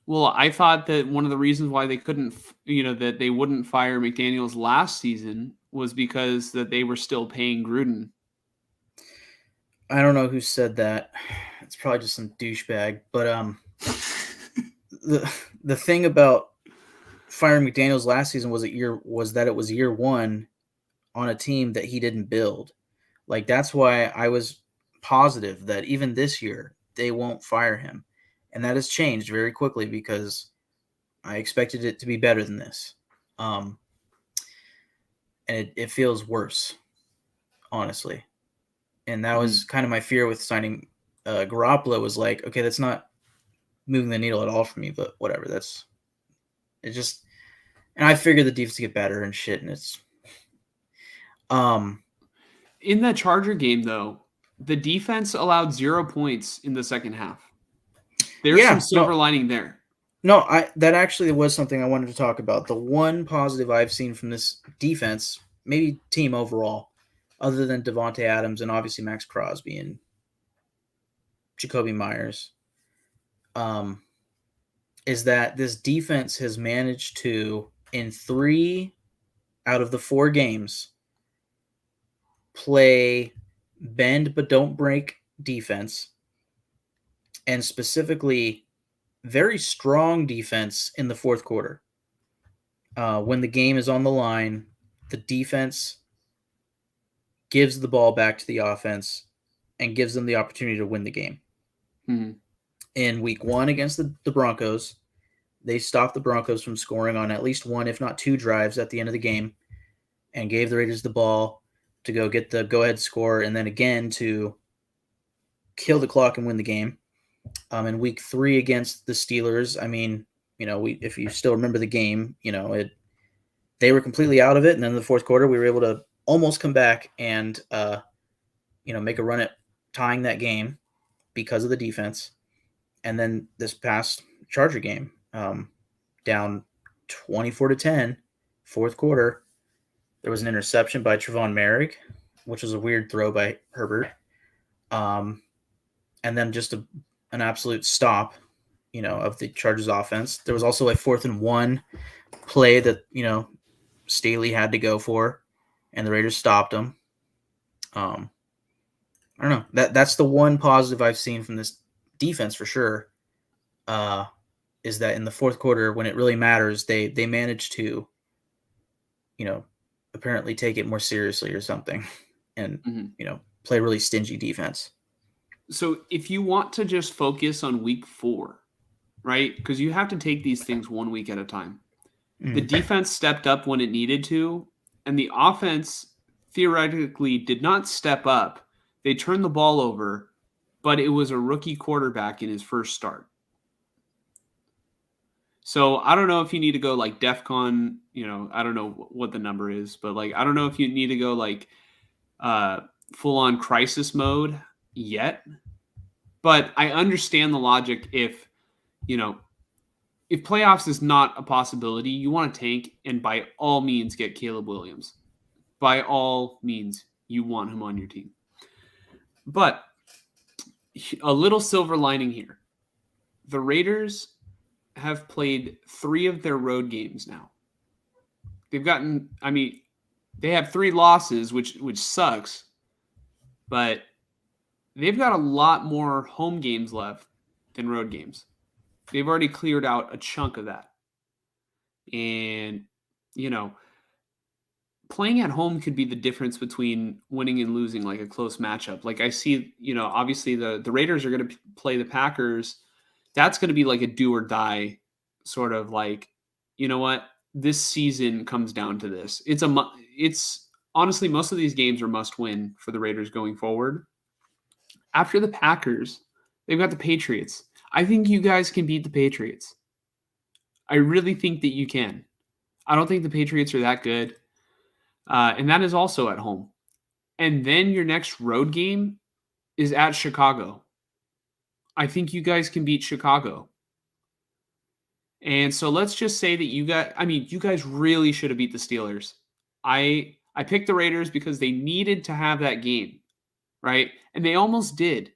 Well, I thought that one of the reasons why they couldn't, that they wouldn't fire McDaniels last season was because that they were still paying Gruden. I don't know who said that. It's probably just some douchebag. But the thing about firing McDaniels last season was that it was year 1 on a team that he didn't build. Like, that's why I was positive that even this year they won't fire him. And that has changed very quickly because I expected it to be better than this. And it feels worse, honestly. And that was kind of my fear with signing Garoppolo was like, okay, that's not moving the needle at all for me, but whatever. And I figured the defense get better and shit. And it's, in that Charger game though, the defense allowed 0 points in the second half. There's some silver lining there. No, that actually was something I wanted to talk about. The one positive I've seen from this defense, maybe team overall, other than Devontae Adams and obviously Max Crosby and Jacoby Myers, is that this defense has managed to, in 3 out of the 4 games, play bend but don't break defense, and specifically very strong defense in the fourth quarter. When the game is on the line, the defense gives the ball back to the offense and gives them the opportunity to win the game. Mm-hmm. In week 1 against the Broncos, they stopped the Broncos from scoring on at least one, if not two drives at the end of the game, and gave the Raiders the ball to go get the go-ahead score, and then again to kill the clock and win the game. In week 3 against the Steelers, I mean, if you still remember the game, they were completely out of it, and then in the fourth quarter, we were able to almost come back and make a run at tying that game because of the defense. And then this past Charger game, down 24-10, fourth quarter, there was an interception by Trevon Merrick, which was a weird throw by Herbert. And then just an absolute stop, of the Chargers offense. There was also a 4th and 1 play that, Staley had to go for, and the Raiders stopped him. I don't know. That's the one positive I've seen from this defense for sure, is that in the fourth quarter, when it really matters, they managed to, apparently take it more seriously or something, and play really stingy defense. So if you want to just focus on week 4, right? Because you have to take these things 1 week at a time. The defense stepped up when it needed to, and the offense theoretically did not step up. They turned the ball over, but it was a rookie quarterback in his first start. So I don't know if you need to go like DEFCON, I don't know what the number is, but like, I don't know if you need to go like full on crisis mode yet, but I understand the logic. If playoffs is not a possibility, you want to tank and by all means get Caleb Williams. By all means, you want him on your team. But a little silver lining here. The Raiders have played 3 of their road games now. They have 3 losses, which sucks, but they've got a lot more home games left than road games. They've already cleared out a chunk of that. And, playing at home could be the difference between winning and losing, like a close matchup. Like I see, obviously the Raiders are going to play the Packers. That's going to be like a do or die sort of like, this season comes down to this. It's honestly, most of these games are must win for the Raiders going forward. After the Packers, they've got the Patriots. I think you guys can beat the Patriots. I really think that you can. I don't think the Patriots are that good. And that is also at home. And then your next road game is at Chicago. I think you guys can beat Chicago. And so let's just say that you guys really should have beat the Steelers. I picked the Raiders because they needed to have that game, right? And they almost did,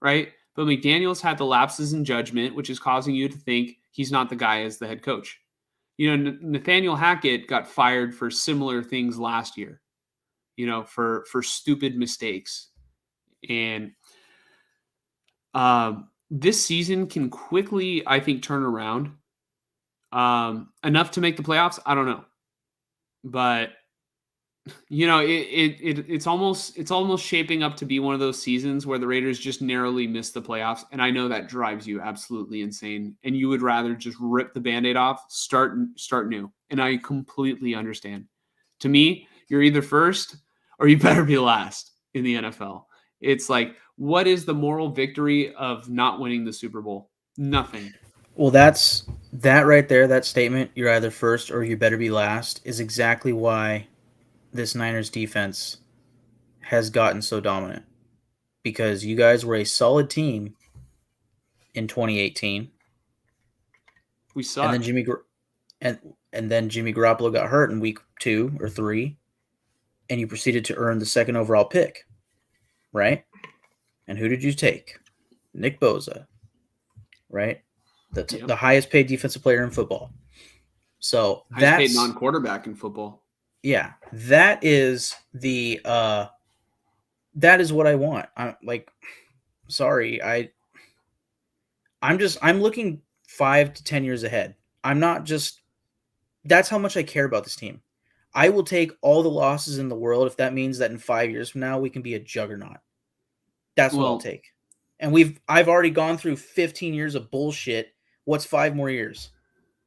right? But McDaniels had the lapses in judgment, which is causing you to think he's not the guy as the head coach. Nathaniel Hackett got fired for similar things last year, for stupid mistakes. And this season can quickly, I think, turn around. Enough to make the playoffs? I don't know. But, it's almost shaping up to be one of those seasons where the Raiders just narrowly miss the playoffs. And I know that drives you absolutely insane. And you would rather just rip the Band-Aid off, start new. And I completely understand. To me, you're either first or you better be last in the NFL. It's like, what is the moral victory of not winning the Super Bowl? Nothing. Well, that right there, that statement, you're either first or you better be last, is exactly why this Niners defense has gotten so dominant, because you guys were a solid team in 2018. We saw, and then Jimmy Garoppolo got hurt in week 2 or 3, and you proceeded to earn the 2nd overall pick, right? And who did you take? Nick Bosa, right? The highest paid defensive player in football. So highest paid non-quarterback in football. Yeah, that is what I want. I'm looking 5 to 10 years ahead. I'm not just that's how much I care about this team. I will take all the losses in the world if that means that in 5 years from now we can be a juggernaut. That's what I'll Well, take. And I've already gone through 15 years of bullshit. What's 5 more years?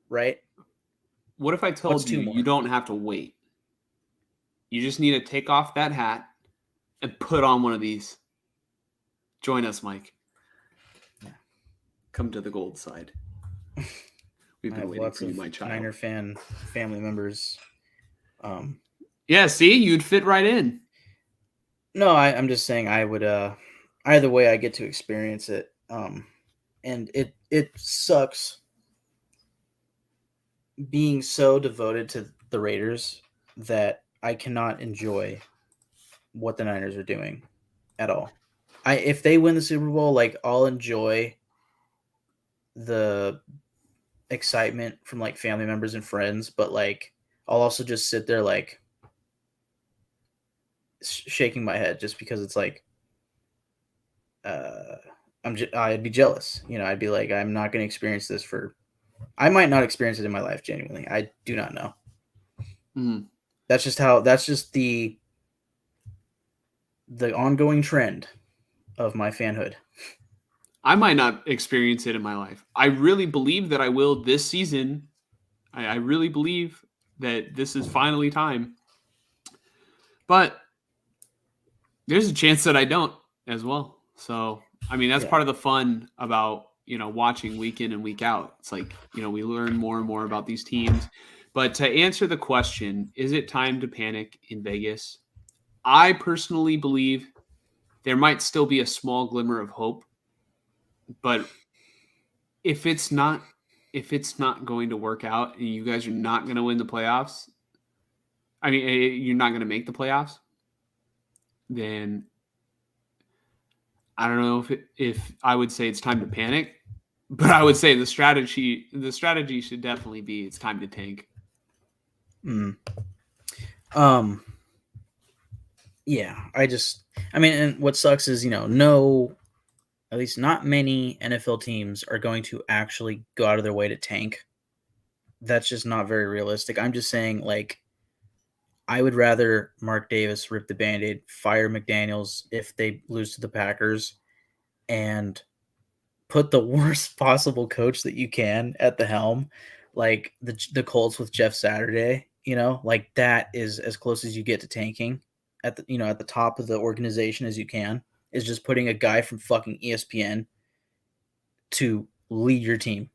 Right? what if I What's told 2 you you more? don't have to wait? You just need to take off that hat and put on one of these. Join us, Mike. Yeah. Come to the gold side. We've I been have waiting lots for you, of my child. Niner fan family members. Yeah, see, you'd fit right in. No, I'm just saying I would either way I get to experience it. And it sucks being so devoted to the Raiders that I cannot enjoy what the Niners are doing at all. If they win the Super Bowl, like I'll enjoy the excitement from like family members and friends, but like I'll also just sit there like shaking my head just because it's like I'd be jealous. I'd be like I'm not going to experience this I might not experience it in my life genuinely. I do not know. Mm. That's just the ongoing trend of my fanhood. I might not experience it in my life. I really believe that I will this season. I really believe that this is finally time. But there's a chance that I don't as well. So, I mean, that's part of the fun about, watching week in and week out. It's like, we learn more and more about these teams. But to answer the question, is it time to panic in Vegas? I personally believe there might still be a small glimmer of hope. But if it's not going to work out and you guys are not going to win the playoffs, I mean, you're not going to make the playoffs, then I don't know if I would say it's time to panic, but I would say the strategy should definitely be it's time to tank. Yeah, and what sucks is, at least not many NFL teams are going to actually go out of their way to tank. That's just not very realistic. I'm just saying, like, I would rather Mark Davis rip the Band-Aid, fire McDaniels if they lose to the Packers, and put the worst possible coach that you can at the helm, like the Colts with Jeff Saturday. Like that is as close as you get to tanking at the top of the organization as you can. Is just putting a guy from fucking ESPN to lead your team.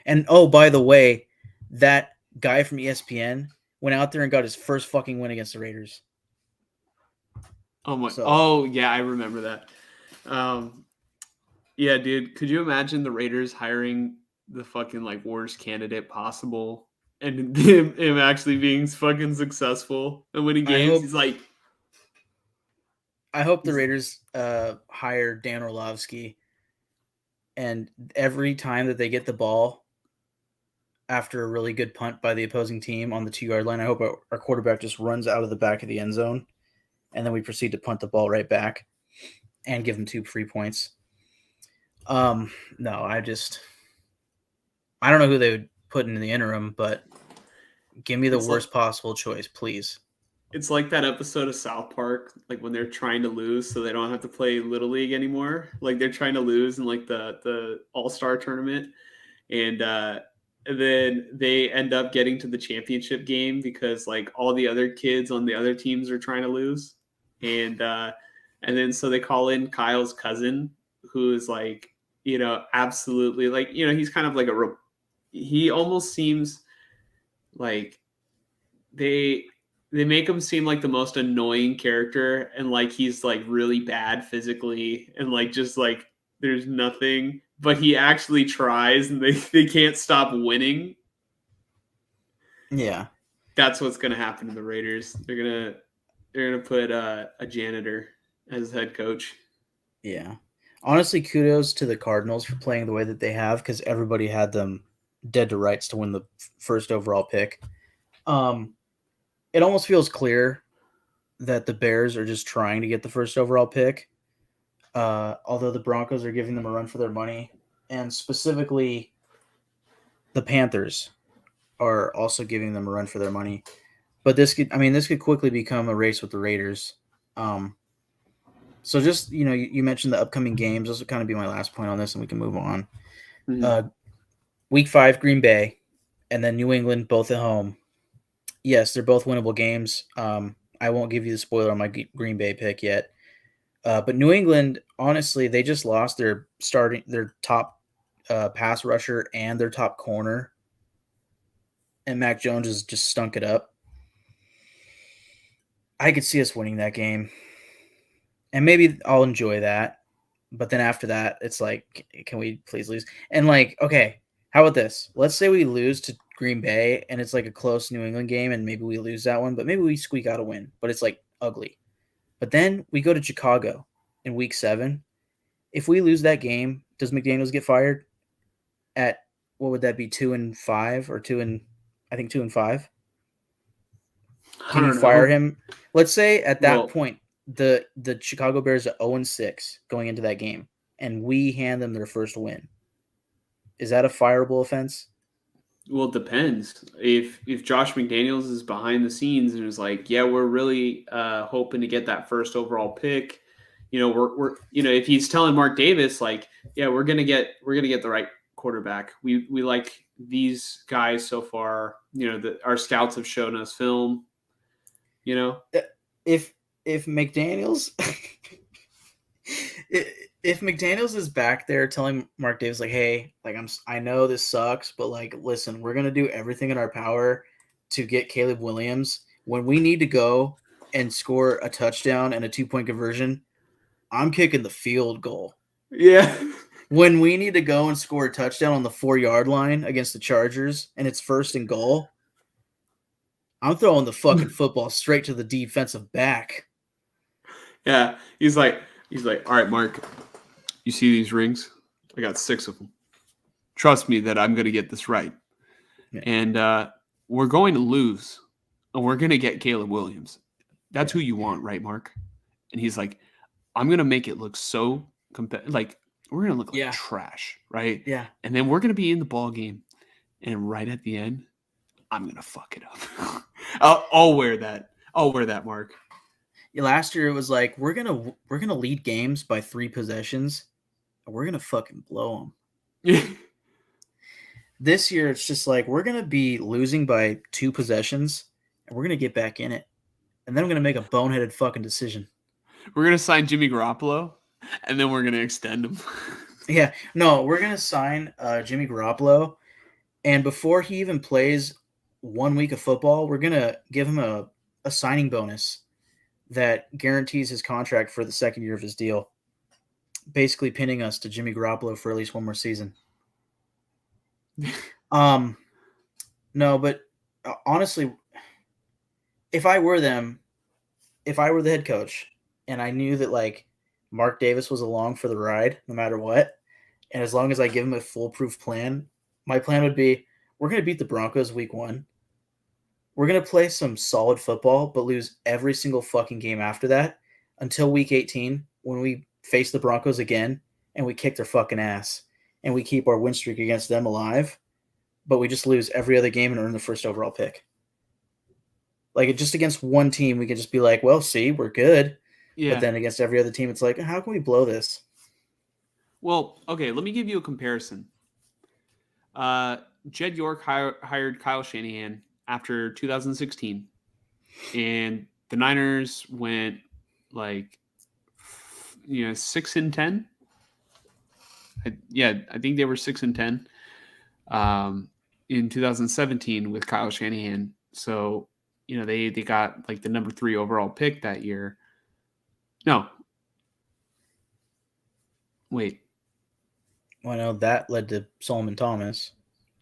And oh, by the way, that guy from ESPN went out there and got his first fucking win against the Raiders. Oh my! Oh yeah, I remember that. Yeah, dude, could you imagine the Raiders hiring the fucking like worst candidate possible and him actually being fucking successful and winning games? He's like, I hope the Raiders hire Dan Orlovsky, and every time that they get the ball after a really good punt by the opposing team on the 2-yard line, I hope our quarterback just runs out of the back of the end zone, and then we proceed to punt the ball right back and give them 2 free points. No, I don't know who they would put in the interim, but give me the worst possible choice, please. It's like that episode of South Park, like when they're trying to lose so they don't have to play Little League anymore. Like they're trying to lose in like the All-Star tournament. And then they end up getting to the championship game because like all the other kids on the other teams are trying to lose. And then so they call in Kyle's cousin, who is like, absolutely like, he's kind of like he almost seems like they make him seem like the most annoying character and like he's like really bad physically and like just like there's nothing, but he actually tries and they can't stop winning. Yeah. That's what's going to happen to the Raiders. They're going to put a janitor as head coach. Yeah. Honestly, kudos to the Cardinals for playing the way that they have because everybody had them dead to rights to win the first overall pick. It almost feels clear that the Bears are just trying to get the first overall pick, although the Broncos are giving them a run for their money. And specifically, the Panthers are also giving them a run for their money. But this could quickly become a race with the Raiders. So just you mentioned the upcoming games. This will kind of be my last point on this, and we can move on. Mhm. Week 5, Green Bay, and then New England, both at home. Yes, they're both winnable games. I won't give you the spoiler on my Green Bay pick yet. But New England, honestly, they just lost their top pass rusher and their top corner, and Mac Jones has just stunk it up. I could see us winning that game, and maybe I'll enjoy that. But then after that, it's like, can we please lose? And like, okay, how about this? Let's say we lose to Green Bay, and it's like a close New England game, and maybe we lose that one, but maybe we squeak out a win. But it's like ugly. But then we go to Chicago in Week 7. If we lose that game, does McDaniels get fired? At what would that be? 2-5 or 2-5? I Can you don't fire know. him? Let's say at that Well, point the Chicago Bears are 0-6 going into that game, and we hand them their first win. Is that a fireable offense? Well, it depends. If Josh McDaniels is behind the scenes and is like, yeah, we're really hoping to get that first overall pick. We're if he's telling Mark Davis like, yeah, we're gonna get the right quarterback. We like these guys so far. That our scouts have shown us film. If McDaniels if McDaniels is back there telling Mark Davis like, hey, like I know this sucks, but like, listen, we're gonna do everything in our power to get Caleb Williams. When we need to go and score a touchdown and a 2-point conversion, I'm kicking the field goal. Yeah. When we need to go and score a touchdown on the 4-yard line against the Chargers and it's 1st and goal, I'm throwing the fucking football straight to the defensive back. Yeah. He's like, all right, Mark, you see these rings? I got 6 of them. Trust me that I'm going to get this right. Yeah. And we're going to lose. And we're going to get Caleb Williams. That's who you want, right, Mark? And he's like, I'm going to make it look so like we're going to look like trash, right? Yeah. And then we're going to be in the ball game. And right at the end, I'm going to fuck it up. I'll wear that. I'll wear that, Mark. Last year it was like we're gonna lead games by 3 possessions, and we're gonna fucking blow them. This year it's just like we're gonna be losing by 2 possessions, and we're gonna get back in it, and then I'm gonna make a boneheaded fucking decision. We're gonna sign Jimmy Garoppolo, and then we're gonna extend him. Yeah, no, we're gonna sign Jimmy Garoppolo, and before he even plays 1 week of football, we're gonna give him a signing bonus that guarantees his contract for the 2nd year of his deal, basically pinning us to Jimmy Garoppolo for at least 1 more season. No, but honestly, if I were the head coach and I knew that like Mark Davis was along for the ride no matter what, and as long as I give him a foolproof plan, my plan would be we're going to beat the Broncos week 1. We're going to play some solid football, but lose every single fucking game after that until week 18 when we face the Broncos again and we kick their fucking ass and we keep our win streak against them alive, but we just lose every other game and earn the first overall pick. Like just against one team, we can just be like, well, see, we're good. Yeah. But then against every other team, it's like, how can we blow this? Well, okay, let me give you a comparison. Jed York hired Kyle Shanahan after 2016, and the Niners went like 6-10. I think they were 6-10 in 2017 with Kyle Shanahan. So they got like the number 3 overall pick that year. No, wait. Well, no, that led to Solomon Thomas.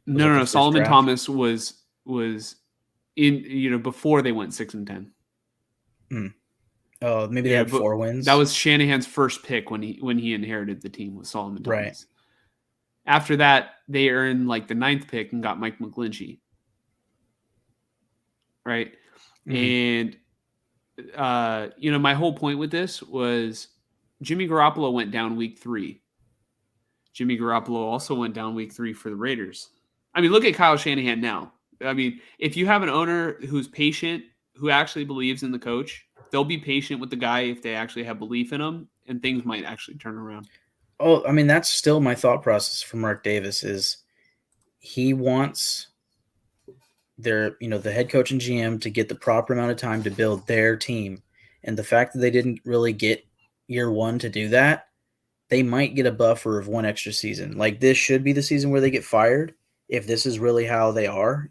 No. Solomon Thomas was in before they went 6-10. Oh, maybe they had 4 wins. That was Shanahan's first pick when he inherited the team with Solomon Thomas. Right. After that, they earned like the 9th pick and got Mike McGlinchey. Right. Mm-hmm. And my whole point with this was Jimmy Garoppolo went down week 3. Jimmy Garoppolo also went down week 3 for the Raiders. I mean, look at Kyle Shanahan now. I mean, if you have an owner who's patient, who actually believes in the coach, they'll be patient with the guy if they actually have belief in him, and things might actually turn around. Oh, I mean, that's still my thought process for Mark Davis is he wants the head coach and GM to get the proper amount of time to build their team. And the fact that they didn't really get year one to do that, they might get a buffer of one extra season. Like this should be the season where they get fired if this is really how they are,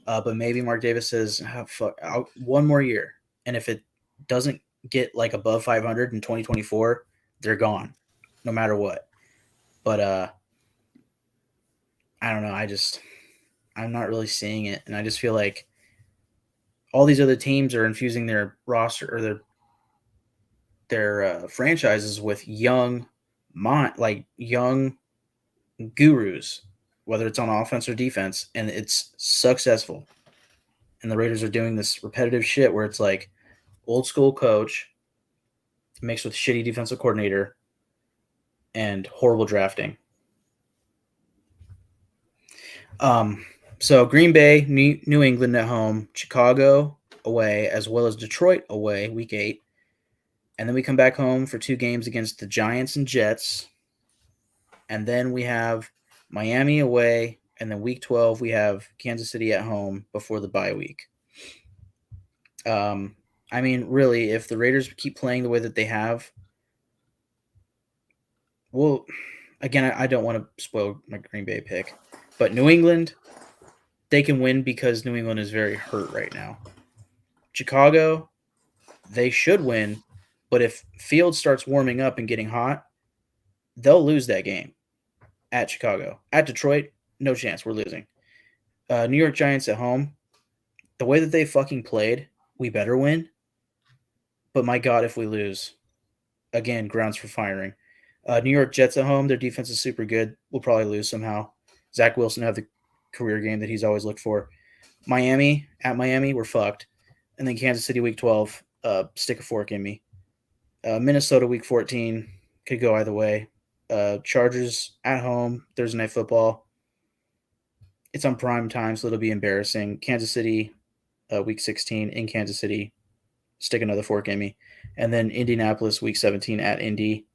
but maybe Mark Davis says, one more year. And if it doesn't get like above 500 in 2024, they're gone no matter what. But I don't know. I'm not really seeing it. And I just feel like all these other teams are infusing their roster or their franchises with young gurus, whether it's on offense or defense, and it's successful. And the Raiders are doing this repetitive shit where it's like old school coach mixed with shitty defensive coordinator and horrible drafting. So Green Bay, New England at home, Chicago away, as well as Detroit away, week 8. And then we come back home for 2 games against the Giants and Jets. And then we have Miami away. And then week 12, we have Kansas City at home before the bye week. I mean, really, if the Raiders keep playing the way that they have, well, again, I don't want to spoil my Green Bay pick. But New England, they can win because New England is very hurt right now. Chicago, they should win. But if Fields starts warming up and getting hot, they'll lose that game at Chicago. At Detroit, no chance. We're losing. New York Giants at home, the way that they fucking played, we better win. But my God, if we lose, again, grounds for firing. New York Jets at home, their defense is super good. We'll probably lose somehow. Zach Wilson have the career game that he's always looked for. Miami, we're fucked. And then Kansas City week 12, stick a fork in me. Minnesota week 14, could go either way. Chargers at home, Thursday Night Football. It's on prime time, so it'll be embarrassing. Kansas City, week 16 in Kansas City, stick another fork in me. And then Indianapolis week 17 at Indy.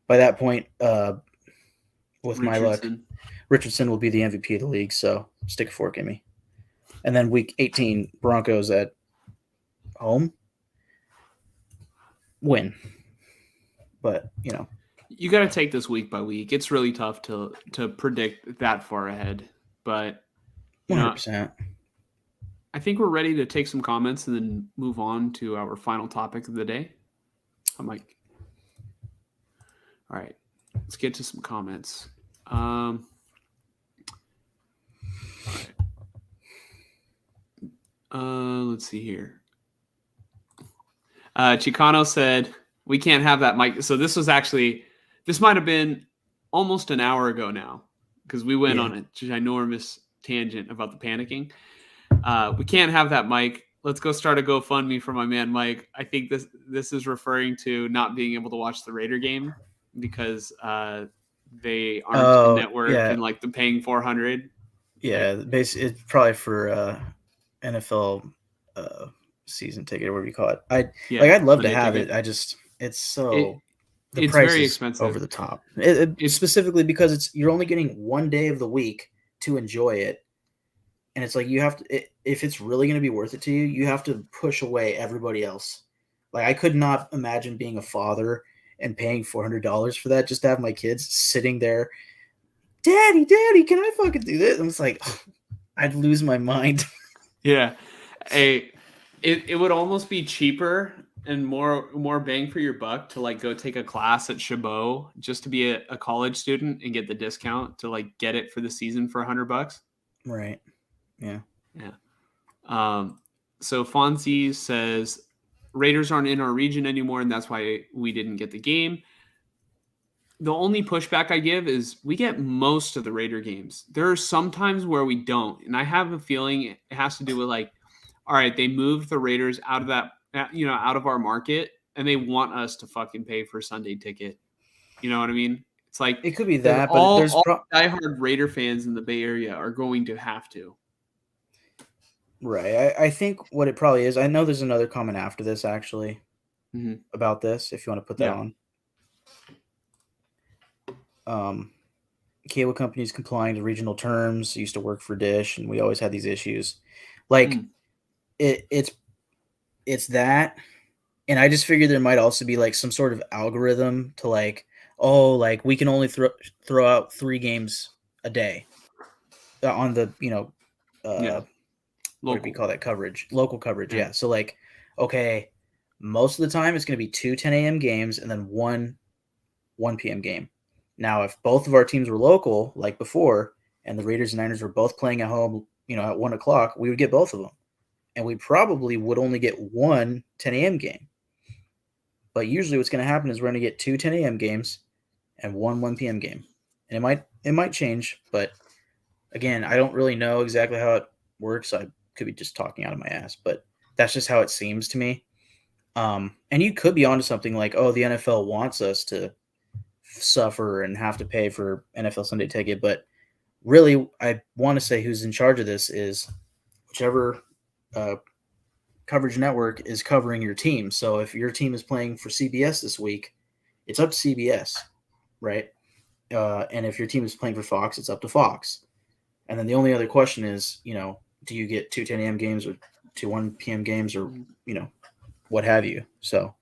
By that point, with my luck, Richardson will be the MVP of the league, so stick a fork in me. And then week 18, Broncos at home. Win. But, you got to take this week by week. It's really tough to predict that far ahead, but 100%. I think we're ready to take some comments and then move on to our final topic of the day. I'm like, all right, let's get to some comments. All right. Let's see here. Chicano said, we can't have that mic. So this might have been almost an hour ago now because we went on a ginormous tangent about the panicking. We can't have that mic. Let's go start a GoFundMe for my man Mike. I think this is referring to not being able to watch the Raider game because they aren't a network and like the paying $400. Yeah, basically it's probably for NFL season ticket or whatever you call it. I'd love to have it. It's price very is expensive over the top. It's specifically because you're only getting one day of the week to enjoy it. And it's like you have to, if it's really going to be worth it to you, you have to push away everybody else. Like I could not imagine being a father and paying $400 for that just to have my kids sitting there. Daddy, can I fucking do this? And it's like, I'd lose my mind. Yeah. It would almost be cheaper and more bang for your buck to like go take a class at Chabot just to be a college student and get the discount to like get it for the season for $100. Right. Yeah. So Fonzie says Raiders aren't in our region anymore, and that's why we didn't get the game. The only pushback I give is we get most of the Raider games. There are some times where we don't, and I have a feeling it has to do with like, all right, they moved the Raiders out of that, out of our market, and they want us to fucking pay for a Sunday ticket. You know what I mean? It's like It could be that, but all there's diehard Raider fans in the Bay Area are going to have to. right. I think what it probably is. I know there's another comment after this actually about this. If you want to put that on. Cable companies complying to regional terms. Used to work for Dish, and we always had these issues. Like it's that, and I just figured there might also be like some sort of algorithm to like, oh, like we can only throw out 3 games a day on the what do we call that coverage? Local coverage, yeah. So like, okay, most of the time it's going to be 2 10 a.m. games and then one p.m. game. Now, if both of our teams were local, like before, and the Raiders and Niners were both playing at home, at 1 o'clock, we would get both of them. And we probably would only get 1 10 a.m. game. But usually what's going to happen is we're going to get 2 10 a.m. games and 1 p.m. game. And it might change, but again, I don't really know exactly how it works. I could be just talking out of my ass, but that's just how it seems to me. And you could be onto something like, oh, the NFL wants us to suffer and have to pay for NFL Sunday Ticket, but really, I want to say who's in charge of this is whichever coverage network is covering your team. So if your team is playing for CBS this week, it's up to CBS, right? And if your team is playing for Fox, it's up to Fox. And then the only other question is, do you get 2 10 a.m. games or 2 1 p.m. games or, what have you? So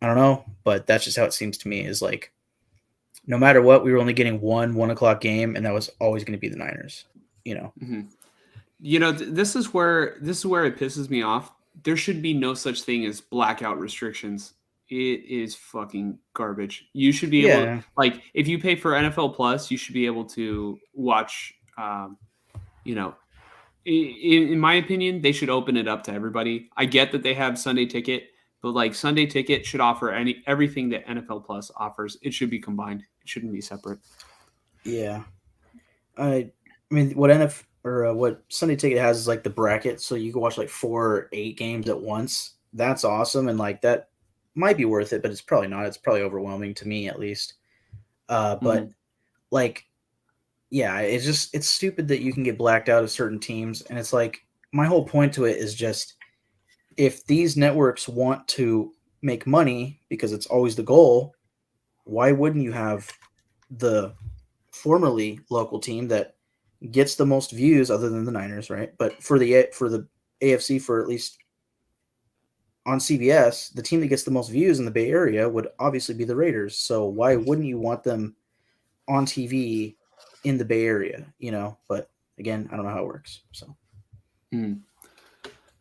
I don't know, but that's just how it seems to me is like, no matter what, we were only getting 1 o'clock game, and that was always going to be the Niners, This is where it pisses me off. There should be no such thing as blackout restrictions. It is fucking garbage. You should be able to, like, if you pay for NFL Plus, you should be able to watch, in my opinion, they should open it up to everybody. I get that they have Sunday Ticket, but like Sunday Ticket should offer everything that NFL Plus offers. It should be combined. It shouldn't be separate. Yeah. I mean, what Sunday Ticket has is like the bracket, so you can watch like 4 or 8 games at once. That's awesome, and like that might be worth it, but it's probably not. It's probably overwhelming to me at least. But like, yeah, it's stupid that you can get blacked out of certain teams, and it's like my whole point to it is just if these networks want to make money, because it's always the goal, why wouldn't you have the formerly local team that gets the most views other than the Niners, right? But for the AFC, for at least on CBS, the team that gets the most views in the Bay Area would obviously be the Raiders. So why wouldn't you want them on TV in the Bay Area, But again, I don't know how it works. So.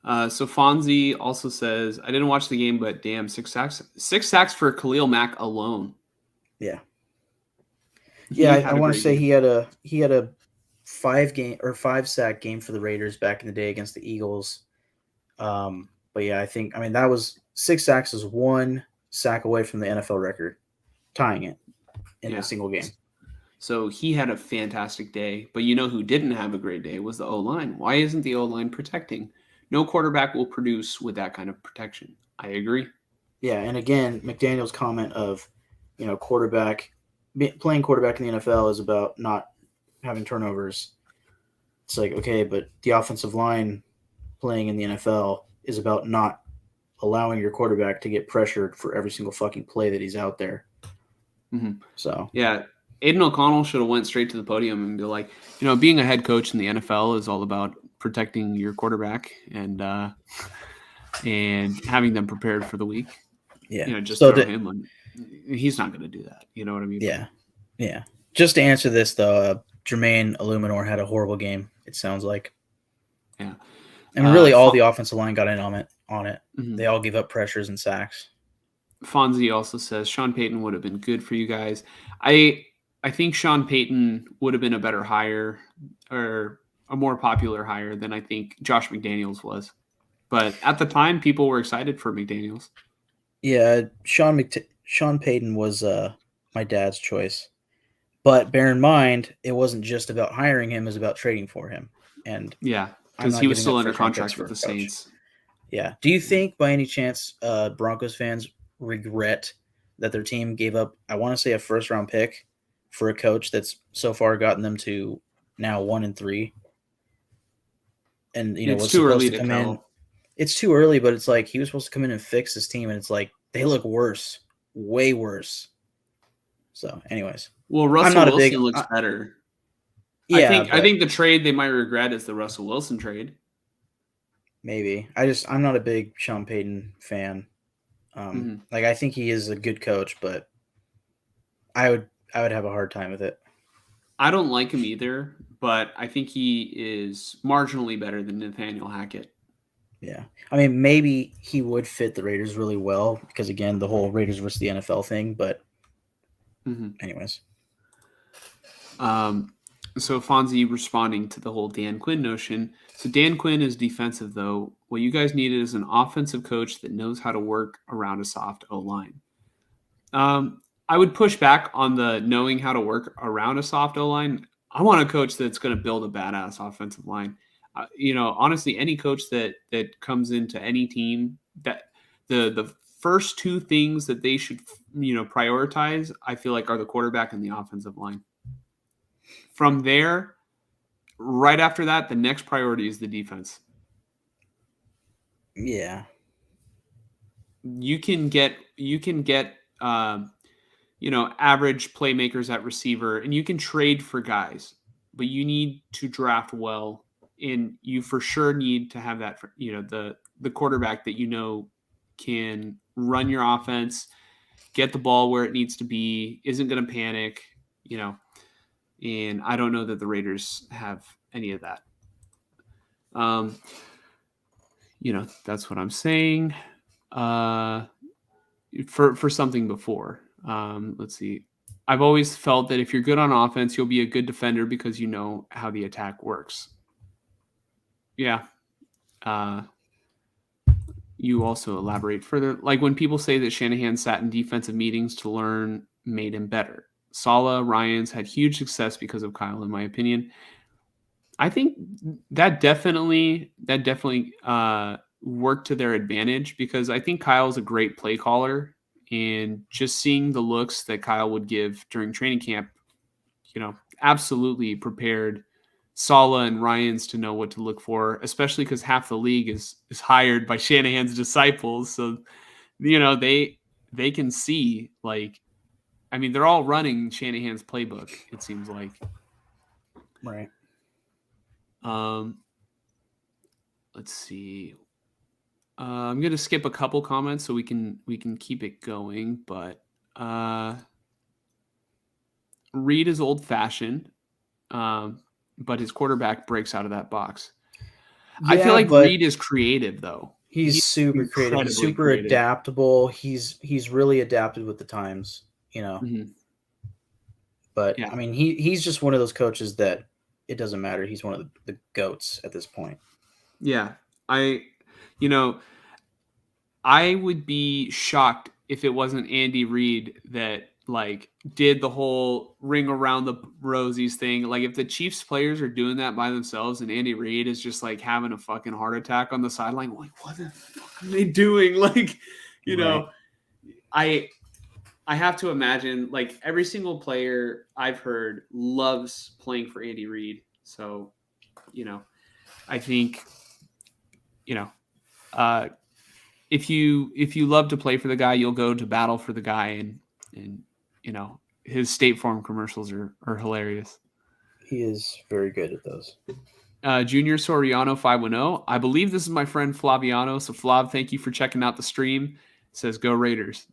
So Fonzie also says, I didn't watch the game, but damn, 6 sacks for Khalil Mack alone. Yeah. I want to say he had a 5 sack game for the Raiders back in the day against the Eagles. But yeah, that was 6 sacks is 1 sack away from the NFL record, tying it in a single game. So he had a fantastic day, but who didn't have a great day was the O-line. Why isn't the O-line protecting? No quarterback will produce with that kind of protection. I agree. Yeah, and again, McDaniel's comment of, playing quarterback in the NFL is about not having turnovers. It's like, okay, but the offensive line playing in the NFL is about not allowing your quarterback to get pressured for every single fucking play that he's out there. So yeah, Aiden O'Connell should have went straight to the podium and be like, being a head coach in the NFL is all about protecting your quarterback and having them prepared for the week. Yeah, just throw him on. He's not going to do that. You know what I mean? Yeah. Just to answer this though, Jermaine Illuminor had a horrible game. It sounds like. Yeah. And really, all the offensive line got in on it. Mm-hmm. They all gave up pressures and sacks. Fonzie also says Sean Payton would have been good for you guys. I think Sean Payton would have been a better hire or a more popular hire than I think Josh McDaniels was. But at the time, people were excited for McDaniels. Yeah, Sean Payton was my dad's choice. But bear in mind, it wasn't just about hiring him; it was about trading for him. And yeah, because he was still under contract with the Saints. Yeah. Do you think, by any chance, Broncos fans regret that their team gave up, I want to say, a first-round pick for a coach that's so far gotten them to now 1-3. And It's was too supposed early to to come in. tell. It's too early, but it's like he was supposed to come in and fix this team, and it's like they look worse, way worse. So, anyways, Well, I'm Russell not a big. Wilson looks better. Yeah, I but think the trade they might regret is the Russell Wilson trade. maybe I'm not a big Sean Payton fan. Like I think he is a good coach, but I would have a hard time with it. I don't like him either, but I think he is marginally better than Nathaniel Hackett. Yeah. I mean, maybe he would fit the Raiders really well because, again, the whole Raiders versus the NFL thing. But anyways. So Fonzie responding to the whole Dan Quinn notion. So Dan Quinn is defensive, though. What you guys needed is an offensive coach that knows how to work around a soft O-line. I would push back on the knowing how to work around a soft O-line. I want a coach that's going to build a badass offensive line. Honestly, any coach that comes into any team, that the first two things that they should prioritize, I feel like, are the quarterback and the offensive line. From there, right after that, the next priority is the defense. Yeah. You can get average playmakers at receiver, and you can trade for guys, but you need to draft well, and you for sure need to have that, the quarterback that can run your offense, get the ball where it needs to be, isn't going to panic, and I don't know that the Raiders have any of that. That's what I'm saying. For something before. Let's see. I've always felt that if you're good on offense, you'll be a good defender because you know how the attack works. Yeah. You also elaborate further. Like when people say that Shanahan sat in defensive meetings to learn made him better. Saleh, Ryans had huge success because of Kyle, in my opinion. I think that definitely worked to their advantage because I think Kyle's a great play caller. And just seeing the looks that Kyle would give during training camp, absolutely prepared Saleh and Ryans to know what to look for, especially because half the league is hired by Shanahan's disciples. So, they can see, they're all running Shanahan's playbook, it seems like. Right. Let's see. I'm gonna skip a couple comments so we can keep it going, but Reed is old fashioned, but his quarterback breaks out of that box. Yeah, I feel like Reed is creative though. He's super creative. He's super adaptable. He's really adapted with the times, But yeah. I mean, he's just one of those coaches that it doesn't matter. He's one of the GOATs at this point. Yeah, I would be shocked if it wasn't Andy Reid that did the whole ring around the rosies thing. Like if the Chiefs players are doing that by themselves and Andy Reid is just having a fucking heart attack on the sideline, what the fuck are they doing? I have to imagine every single player I've heard loves playing for Andy Reid. So, I think, if you love to play for the guy, you'll go to battle for the guy, and his State Farm commercials are hilarious. He is very good at those. Junior Soriano 510. I believe this is my friend Flaviano. So Flav, thank you for checking out the stream. It says go Raiders.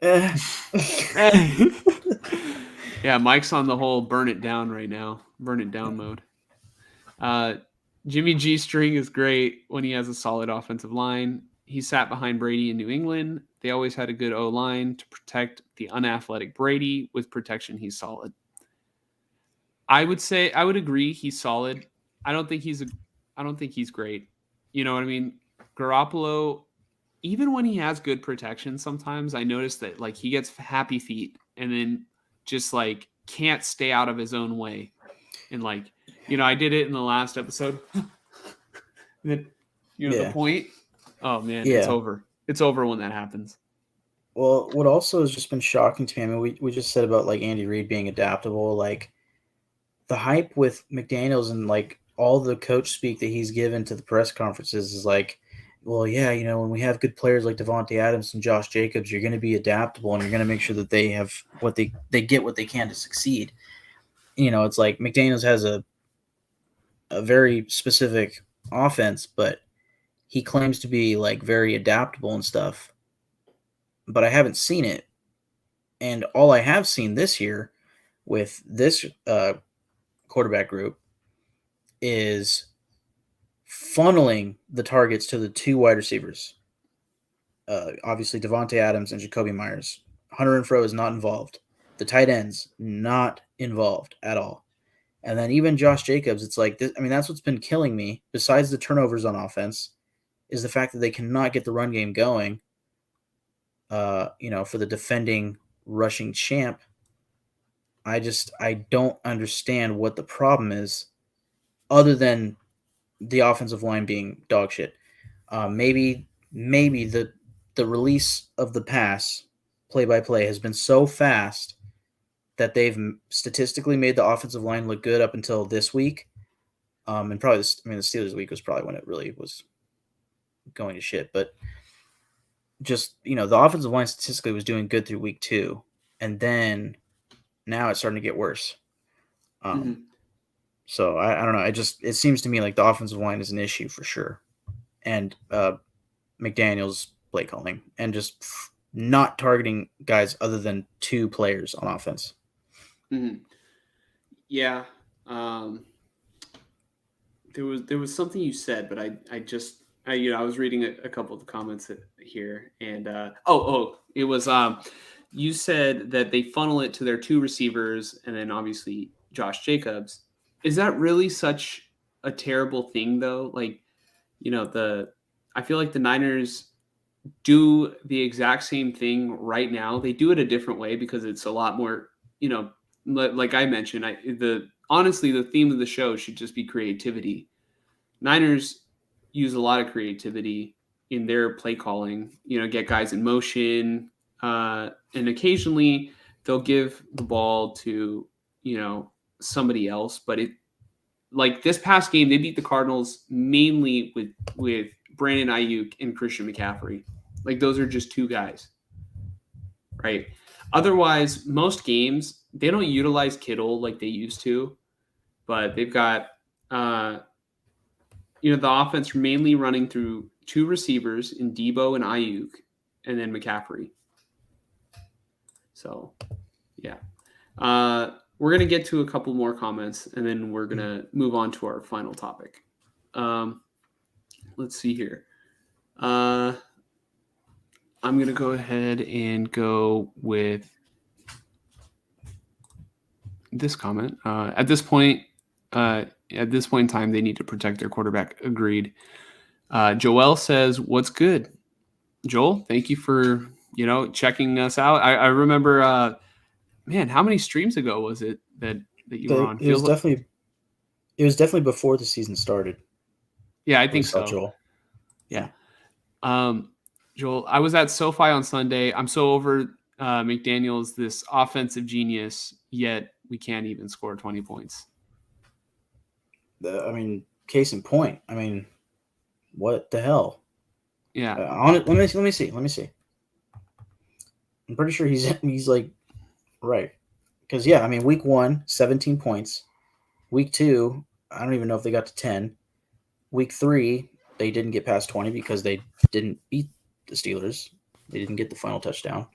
Yeah, Mike's on the whole burn it down right now. Burn it down mode. Jimmy G string is great when he has a solid offensive line. He sat behind Brady in New England. They always had a good O-line to protect the unathletic Brady. With protection, he's solid. I would agree he's solid. I don't think he's great. You know what I mean? Garoppolo, even when he has good protection, sometimes I notice that he gets happy feet and then just can't stay out of his own way. And I did it in the last episode. The point. Oh man, It's over. It's over when that happens. Well, what also has just been shocking to me, I mean, we just said about like Andy Reid being adaptable, like the hype with McDaniels and like all the coach speak that he's given to the press conferences is like, well, yeah, when we have good players like Devontae Adams and Josh Jacobs, you're going to be adaptable and you're going to make sure that they have what they get what they can to succeed. It's like McDaniels has a very specific offense, but he claims to be like very adaptable and stuff. But I haven't seen it, and all I have seen this year with this quarterback group is funneling the targets to the two wide receivers. Obviously, Devontae Adams and Jacoby Myers. Hunter Renfrow is not involved. The tight ends not involved at all. And then even Josh Jacobs, it's like this, I mean, that's what's been killing me. Besides the turnovers on offense, is the fact that they cannot get the run game going. For the defending rushing champ, I don't understand what the problem is, other than the offensive line being dog shit. Maybe the release of the pass play by play has been so fast that they've statistically made the offensive line look good up until this week. And probably the Steelers week was probably when it really was going to shit. But just, the offensive line statistically was doing good through week 2. And then now it's starting to get worse. So I don't know. It seems to me like the offensive line is an issue for sure. And McDaniels play calling and just not targeting guys other than 2 players on offense. Yeah. There was something you said, but I was reading a couple of the comments here, and it was you said that they funnel it to their 2 receivers, and then obviously Josh Jacobs. Is that really such a terrible thing, though? Like, I feel like the Niners do the exact same thing right now. They do it a different way because it's a lot more, like I mentioned, honestly, the theme of the show should just be creativity. Niners use a lot of creativity in their play calling, get guys in motion, and occasionally they'll give the ball to, somebody else. But like this past game, they beat the Cardinals mainly with Brandon Ayuk and Christian McCaffrey. Like those are just 2 guys, right? Otherwise, most games, they don't utilize Kittle like they used to, but they've got, the offense mainly running through 2 receivers in Debo and Ayuk, and then McCaffrey. So, yeah. We're going to get to a couple more comments, and then we're going to move on to our final topic. Let's see here. I'm going to go ahead and go with this comment. At this point in time, they need to protect their quarterback. Agreed. Joel says, "What's good?" Joel, thank you for checking us out. I remember, man, how many streams ago was it that you were on? It was definitely before the season started. Yeah, I think so. Joel. Yeah. Joel, I was at SoFi on Sunday. I'm so over McDaniels, this offensive genius, yet we can't even score 20 points. Case in point. What the hell? Yeah. Let me see. I'm pretty sure he's like right. Because week 1, 17 points. Week 2, I don't even know if they got to 10. Week 3, they didn't get past 20 because they didn't beat the Steelers. They didn't get the final touchdown.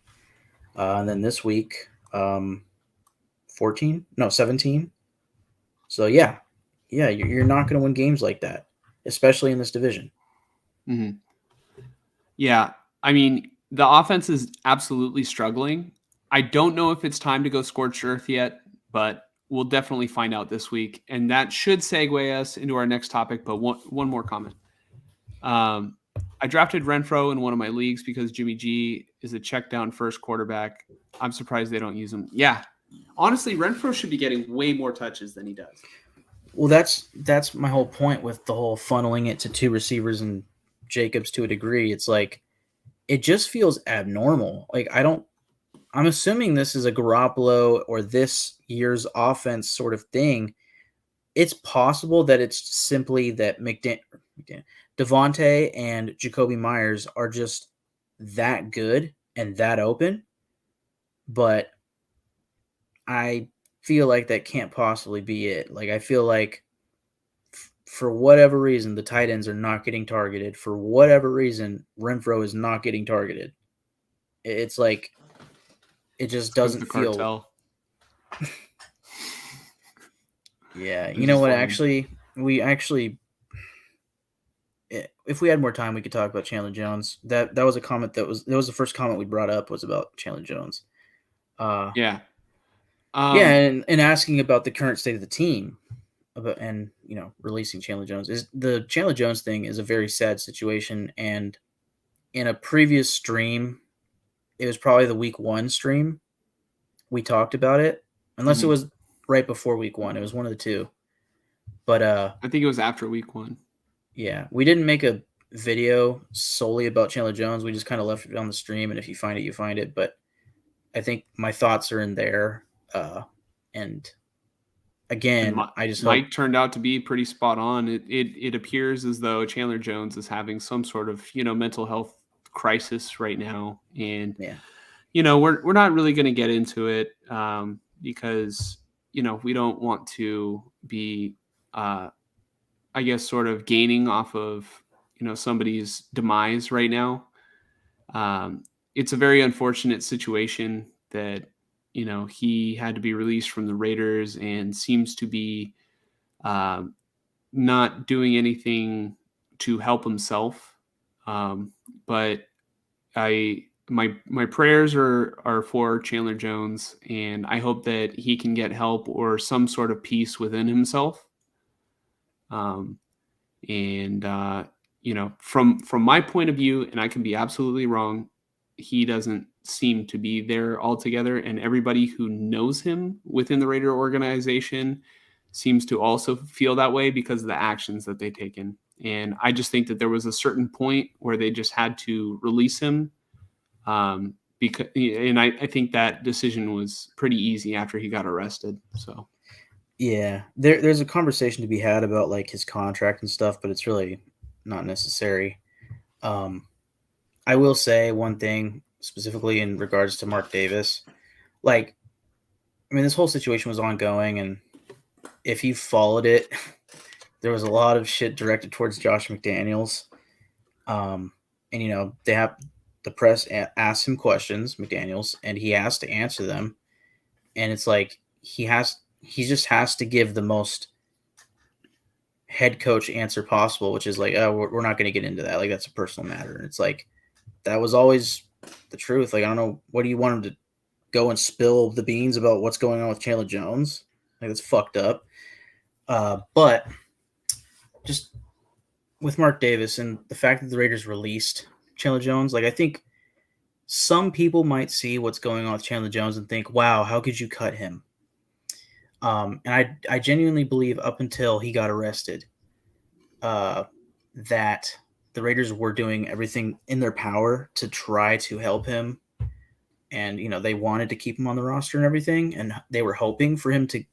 And then this week, 17. So yeah, you're not going to win games like that, especially in this division. Mm-hmm. Yeah, the offense is absolutely struggling. I don't know if it's time to go scorched earth yet, but we'll definitely find out this week. And that should segue us into our next topic. But one more comment. I drafted Renfrow in one of my leagues because Jimmy G is a check down first quarterback. I'm surprised they don't use him. Yeah, honestly, Renfrow should be getting way more touches than he does. Well, that's my whole point with the whole funneling it to 2 receivers and Jacobs to a degree. It's like it just feels abnormal. Like I'm assuming this is a Garoppolo or this year's offense sort of thing. It's possible that it's simply that Devontae and Jacoby Myers are just that good and that open, but I feel like that can't possibly be it. Like, I feel like for whatever reason, the tight ends are not getting targeted. For whatever reason, Renfro is not getting targeted. It's like it just doesn't the feel. cartel. Yeah, Which you know is what? funny. If we had more time, we could talk about Chandler Jones. That was a comment that was the first comment we brought up was about Chandler Jones. Yeah. Yeah, and asking about the current state of the team, and releasing Chandler Jones is the Chandler Jones thing is a very sad situation. And in a previous stream, it was probably the week 1 stream, we talked about it, unless it Mhm. was right before week 1. It was one of the two. But I think it was after week 1. yeah, we didn't make a video solely about Chandler Jones. We just kind of left it on the stream, and if you find it, you find it. But I think my thoughts are in there. And again, I just hope. Mike turned out to be pretty spot on. It appears as though Chandler Jones is having some sort of mental health crisis right now, and Yeah. we're not really going to get into it because we don't want to be I guess sort of gaining off of somebody's demise right now. It's a very unfortunate situation that he had to be released from the Raiders and seems to be not doing anything to help himself. But my prayers are for Chandler Jones, and I hope that he can get help or some sort of peace within himself. And from my point of view, and I can be absolutely wrong, he doesn't seem to be there altogether, and everybody who knows him within the Raider organization seems to also feel that way because of the actions that they've taken. And I just think that there was a certain point where they just had to release him, because, and I think that decision was pretty easy after he got arrested. So Yeah, there's a conversation to be had about like his contract and stuff, but it's really not necessary. I will say one thing specifically in regards to Mark Davis. Like, I mean, this whole situation was ongoing, and if you followed it, there was a lot of shit directed towards Josh McDaniels. And they have the press asked him questions, McDaniels, and he has to answer them. And it's like he just has to give the most head coach answer possible, which is like, oh, we're not going to get into that. Like, that's a personal matter. And it's like, that was always the truth. Like, I don't know, what do you want him to go and spill the beans about what's going on with Chandler Jones? Like, that's fucked up. But just with Mark Davis and the fact that the Raiders released Chandler Jones, like, I think some people might see what's going on with Chandler Jones and think, wow, how could you cut him? And I genuinely believe up until he got arrested, that the Raiders were doing everything in their power to try to help him. And, they wanted to keep him on the roster and everything. And they were hoping for him to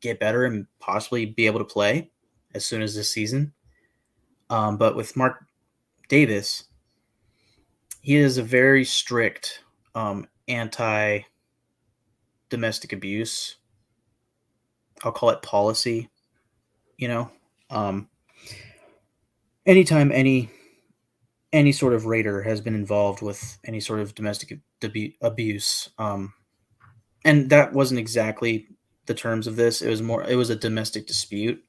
get better and possibly be able to play as soon as this season. But with Mark Davis, he is a very strict anti-domestic abuse, I'll call it, policy. Anytime any sort of Raider has been involved with any sort of domestic abuse, and that wasn't exactly the terms of this. It was a domestic dispute,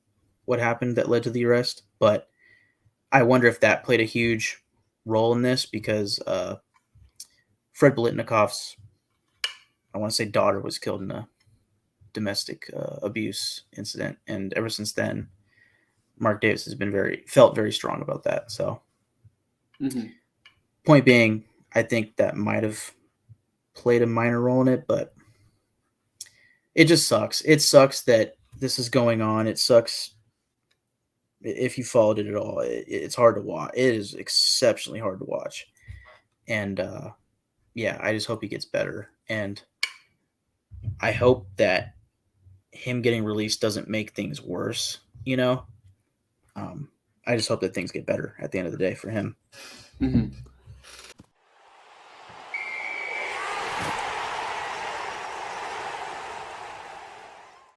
what happened that led to the arrest. But I wonder if that played a huge role in this, because Fred Biletnikoff's, I want to say, daughter was killed in a domestic abuse incident, and ever since then, Mark Davis has been felt very strong about that. So, Point being, I think that might have played a minor role in it, but it just sucks. It sucks that this is going on. It sucks if you followed it at all. It's hard to watch. It is exceptionally hard to watch. And yeah, I just hope he gets better. And I hope that him getting released doesn't make things worse, I just hope that things get better at the end of the day for him. Mhm.